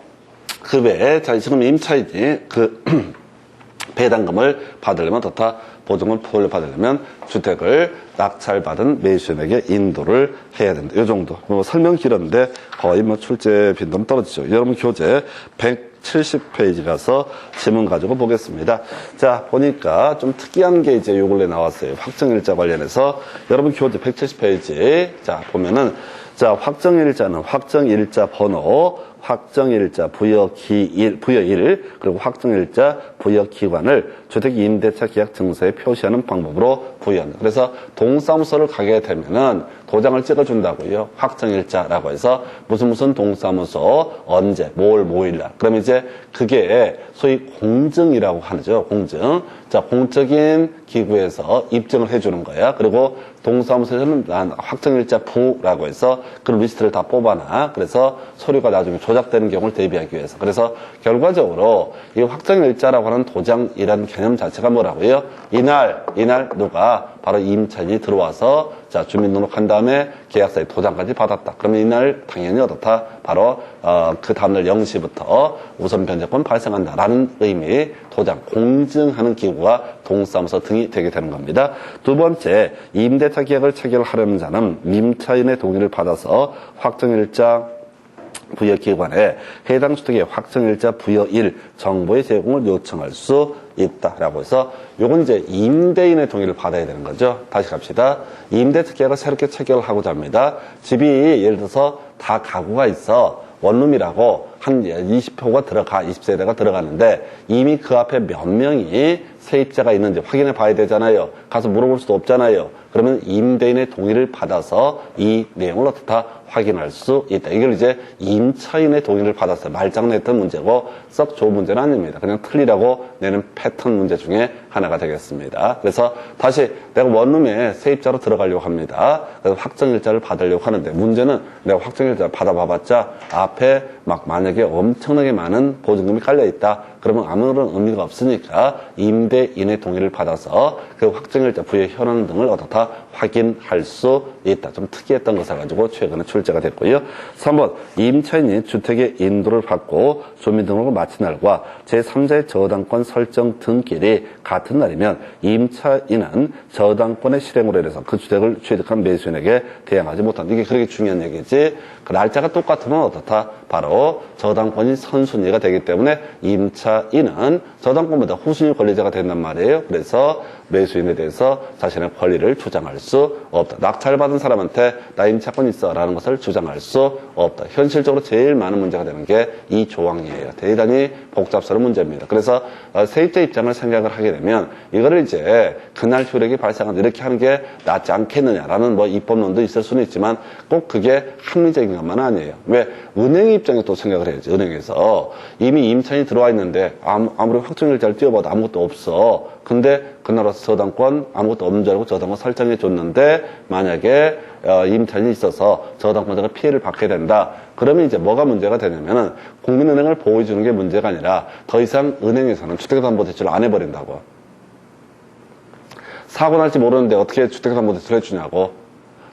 그 외에 자, 지금 임차인이 그 배당금을 받으려면 어떻다? 보증을 받으려면 주택을 낙찰받은 매수인에게 인도를 해야 된다. 이 정도. 뭐 설명 길었는데 거의 뭐 출제 빈도는 떨어지죠. 여러분 교재 170페이지 가서 지문 가지고 보겠습니다. 자, 보니까 좀 특이한 게 이제 요 근래 나왔어요. 확정일자 관련해서 여러분 교재 170페이지 자, 보면은 자, 확정일자는 확정일자 번호, 확정일자 부여일, 그리고 확정일자 부여기관을 주택임대차 계약 증서에 표시하는 방법으로 부여한다. 그래서 동사무소를 가게 되면은 도장을 찍어준다고요. 확정일자라고 해서 무슨 동사무소, 언제, 모일날. 그럼 이제 그게 소위 공증이라고 하죠. 공증. 자, 공적인 기구에서 입증을 해주는 거야. 그리고 동사무소에서는 확정일자 부라고 해서 그 리스트를 다 뽑아놔. 그래서 서류가 나중에 조작되는 경우를 대비하기 위해서. 그래서 결과적으로 이 확정일자라고 하는 도장이라는 개념 자체가 뭐라고요? 이날 누가 바로 임차인이 들어와서 자, 주민등록한 다음에 계약서에 도장까지 받았다. 그러면 이날 당연히 어떻다? 바로 그 다음날 0시부터 우선 변제권 발생한다라는 의미 도장, 공증하는 기구가 동사무소 등이 되게 되는 겁니다. 두 번째, 임대차 계약을 체결하려는 자는 임차인의 동의를 받아서 확정일자 부여기관에 해당 주택의 확정일자 부여일 정보의 제공을 요청할 수 있다라고 해서 요건 이제 임대인의 동의를 받아야 되는 거죠. 다시 갑시다. 임대차 계약을 새롭게 체결하고자 합니다. 집이 예를 들어서 다 가구가 있어. 원룸이라고 한 20호가 20세대가 들어가는데 이미 그 앞에 몇 명이 세입자가 있는지 확인해 봐야 되잖아요. 가서 물어볼 수도 없잖아요. 그러면 임대인의 동의를 받아서 이 내용을 어떻다 확인할 수 있다. 이걸 이제 임차인의 동의를 받았어요. 말장난했던 문제고 썩 좋은 문제는 아닙니다. 그냥 틀리라고 내는 패턴 문제 중에 하나가 되겠습니다. 그래서 다시 내가 원룸에 세입자로 들어가려고 합니다. 그래서 확정일자를 받으려고 하는데 문제는 내가 확정일자 받아봐봤자 앞에 막 만약에 엄청나게 많은 보증금이 깔려있다. 그러면 아무런 의미가 없으니까 임대인의 동의를 받아서 그 확정일자 부여 현황 등을 어떻다 확인할 수 있다. 좀 특이했던 것을 가지고 최근에 출제가 됐고요. 3번 임차인이 주택의 인도를 받고 주민등록을 마친 날과 제3자의 저당권 설정 등길이 같은 날이면 임차인은 저당권의 실행으로 인해서 그 주택을 취득한 매수인에게 대항하지 못한다. 이게 그렇게 중요한 얘기지. 그 날짜가 똑같으면 어떻다? 바로 저당권이 선순위가 되기 때문에 임차 임차인은 저당권보다 후순위 권리자가 된단 말이에요. 그래서 매수인에 대해서 자신의 권리를 주장할 수 없다. 낙찰 받은 사람한테 나 임차권 있어 라는 것을 주장할 수 없다. 현실적으로 제일 많은 문제가 되는 게 이 조항이에요. 대단히 복잡스러운 문제입니다. 그래서 세입자 입장을 생각을 하게 되면 이거를 이제 그날 효력이 발생한다 이렇게 하는 게 낫지 않겠느냐라는 뭐 입법론도 있을 수는 있지만 꼭 그게 합리적인 것만은 아니에요. 왜? 은행 입장에 또 생각을 해야지. 은행에서 이미 임차인이 들어와 있는데 아무리 확정일자를 띄워봐도 아무것도 없어. 근데 그나라서 저당권 아무것도 없는 줄 알고 저당권 설정해 줬는데 만약에 임차인이 있어서 저당권자가 피해를 받게 된다. 그러면 이제 뭐가 문제가 되냐면은 국민은행을 보호해 주는 게 문제가 아니라 더 이상 은행에서는 주택담보대출을 안 해버린다고. 사고 날지 모르는데 어떻게 주택담보대출을 해주냐고.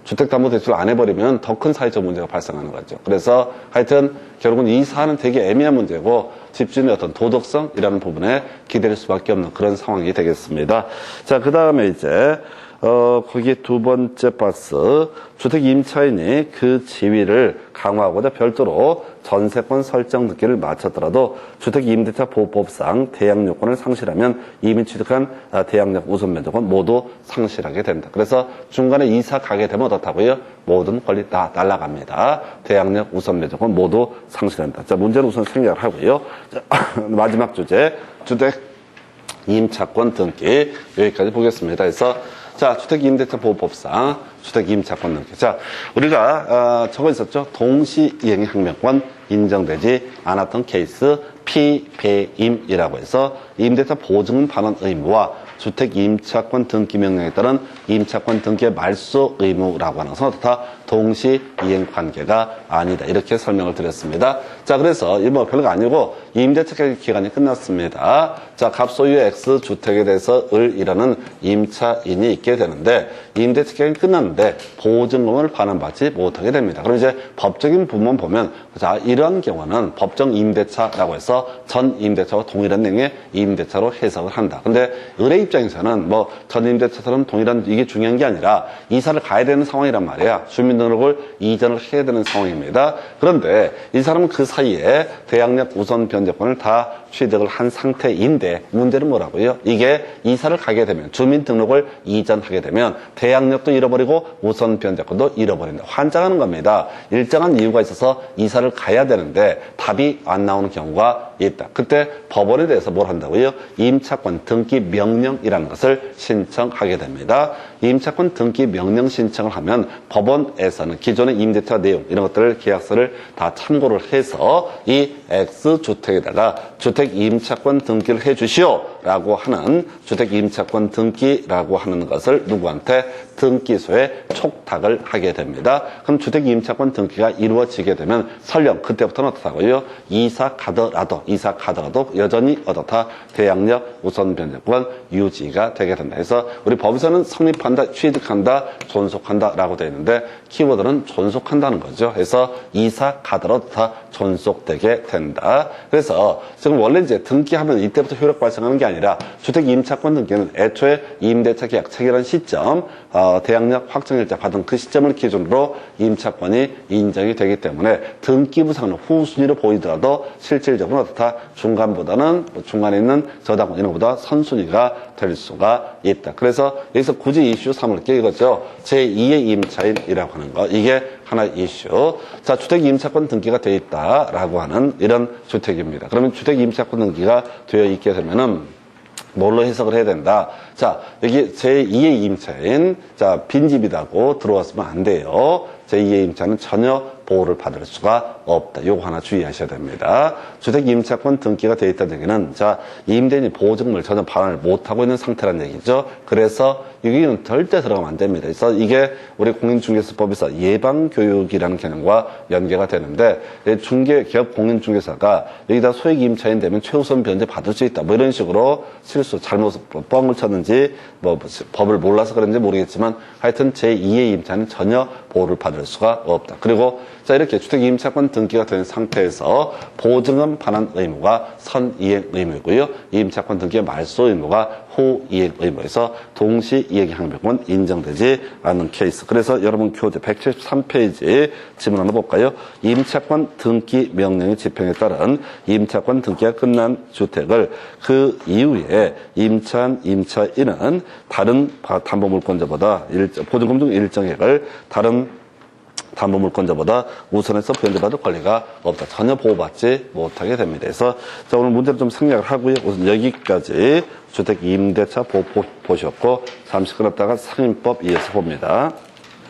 주택담보대출을 안 해버리면 더 큰 사회적 문제가 발생하는 거죠. 그래서 하여튼 결국은 이 사안은 되게 애매한 문제고 집주인의 어떤 도덕성이라는 부분에 기댈 수밖에 없는 그런 상황이 되겠습니다. 자, 그 다음에 이제 거기에 두 번째 박스, 주택 임차인이 그 지위를 강화하고자 별도로 전세권 설정 등기를 마쳤더라도 주택임대차 보호법상 대항력권을 상실하면 이미 취득한 대항력 우선 면적권 모두 상실하게 된다. 그래서 중간에 이사 가게 되면 어떻다고요? 모든 권리 다 날아갑니다. 대항력 우선 면적권 모두 상실한다. 자, 문제는 우선 생략을 하고요. 자, 마지막 주제, 주택 임차권 등기 여기까지 보겠습니다. 그래서 자, 주택임대차 보호법상 주택임차권 등기. 자, 우리가 적어 있었죠. 동시이행 항명권 인정되지 않았던 케이스 피배임이라고 해서 임대차 보증금 반환 의무와 주택임차권 등기 명령에 따른 임차권 등기의 말소 의무라고 하는 것은 어떻다? 동시이행 관계가 아니다. 이렇게 설명을 드렸습니다. 자, 그래서 이 뭐 별거 아니고 임대차 기간이 끝났습니다. 자, 갑소유 X주택에 대해서 을 이라는 임차인이 있게 되는데 임대차 기간이 끝났는데 보증금을 반환받지 못하게 됩니다. 그럼 이제 법적인 부분 보면 자, 이러한 경우는 법정 임대차라고 해서 전 임대차와 동일한 내용의 임대차로 해석을 한다. 근데 을의 입장에서는 뭐 전 임대차처럼 동일한 이게 중요한 게 아니라 이사를 가야 되는 상황이란 말이야. 주민등록을 이전을 해야 되는 상황입니다. 그런데 이 사람은 그 사이에 대항력 우선 변제권을 다 취득을 한 상태인데 문제는 뭐라고요? 이게 이사를 가게 되면 주민등록을 이전하게 되면 대항력도 잃어버리고 우선 변제권도 잃어버린다. 환장하는 겁니다. 일정한 이유가 있어서 이사를 가야 되는데 답이 안 나오는 경우가 있다. 그때 법원에 대해서 뭘 한다고요? 임차권 등기 명령이라는 것을 신청하게 됩니다. 임차권 등기 명령 신청을 하면 법원에서는 기존의 임대차 내용 이런 것들을 계약서를 다 참고를 해서 이 X주택에다가 주택 임차권 등기를 해주시오 라고 하는 주택 임차권 등기라고 하는 것을 누구한테? 등기소에 촉탁을 하게 됩니다. 그럼 주택 임차권 등기가 이루어지게 되면 설령 그때부터는 어떻다고요? 이사 가더라도 여전히 어떻다? 대항력 우선 변제권 유지가 되게 된다. 그래서 우리 법에서는 성립한다, 취득한다, 존속한다 라고 되어 있는데 키워드는 존속한다는 거죠. 그래서 이사 가더라도 다 존속되게 된다. 그래서 지금 원래 이제 등기하면 이때부터 효력 발생하는 게 아니라 주택 임차권 등기는 애초에 임대차 계약 체결한 시점 대항력 확정일자 받은 그 시점을 기준으로 임차권이 인정이 되기 때문에 등기부상은 후순위로 보이더라도 실질적으로 어떻다? 중간에 있는 저당권 이런 것보다 선순위가 될 수가 있다. 그래서 여기서 굳이 이슈 삼을 게 이거죠. 제2의 임차인이라고 하는 거. 이게 하나의 이슈. 자, 주택 임차권 등기가 되어 있다라고 하는 이런 주택입니다. 그러면 주택 임차권 등기가 되어 있게 되면은 뭘로 해석을 해야 된다? 자, 여기 제2의 임차인, 자, 빈집이라고 들어왔으면 안 돼요. 제2의 임차는 전혀 보호를 받을 수가 없다. 요거 하나 주의하셔야 됩니다. 주택 임차권 등기가 되어 있다는 얘기는 자, 임대인이 보증금을 전혀 반환을 못하고 있는 상태라는 얘기죠. 그래서 여기는 절대 들어가면 안 됩니다. 그래서 이게 우리 공인중개사법에서 예방교육이라는 개념과 연계가 되는데 기업 공인중개사가 여기다 소액 임차인 되면 최우선 변제 받을 수 있다. 뭐 이런 식으로 실수, 잘못 뻥을 쳤는지 뭐 법을 몰라서 그런지 모르겠지만 하여튼 제2의 임차는 전혀 보호를 받을 수가 없다. 그리고 자, 이렇게 주택 임차권 등기가 된 상태에서 보증금 반환 의무가 선이행 의무이고요. 임차권 등기의 말소 의무가 후이행 의무에서 동시 이행 항변권 인정되지 않는 케이스. 그래서 여러분 교재 173페이지 지문 하나 볼까요? 임차권 등기 명령의 집행에 따른 임차권 등기가 끝난 주택을 그 이후에 임차인은 다른 담보물권자보다 보증금 중 일정액을 다른 담보물권자보다 우선해서 변제받을 권리가 없다. 전혀 보호받지 못하게 됩니다. 그래서 자, 오늘 문제를 좀 생략을 하고요. 우선 여기까지 주택 임대차 보셨고 잠시 끊었다가 상인법 이어서 봅니다.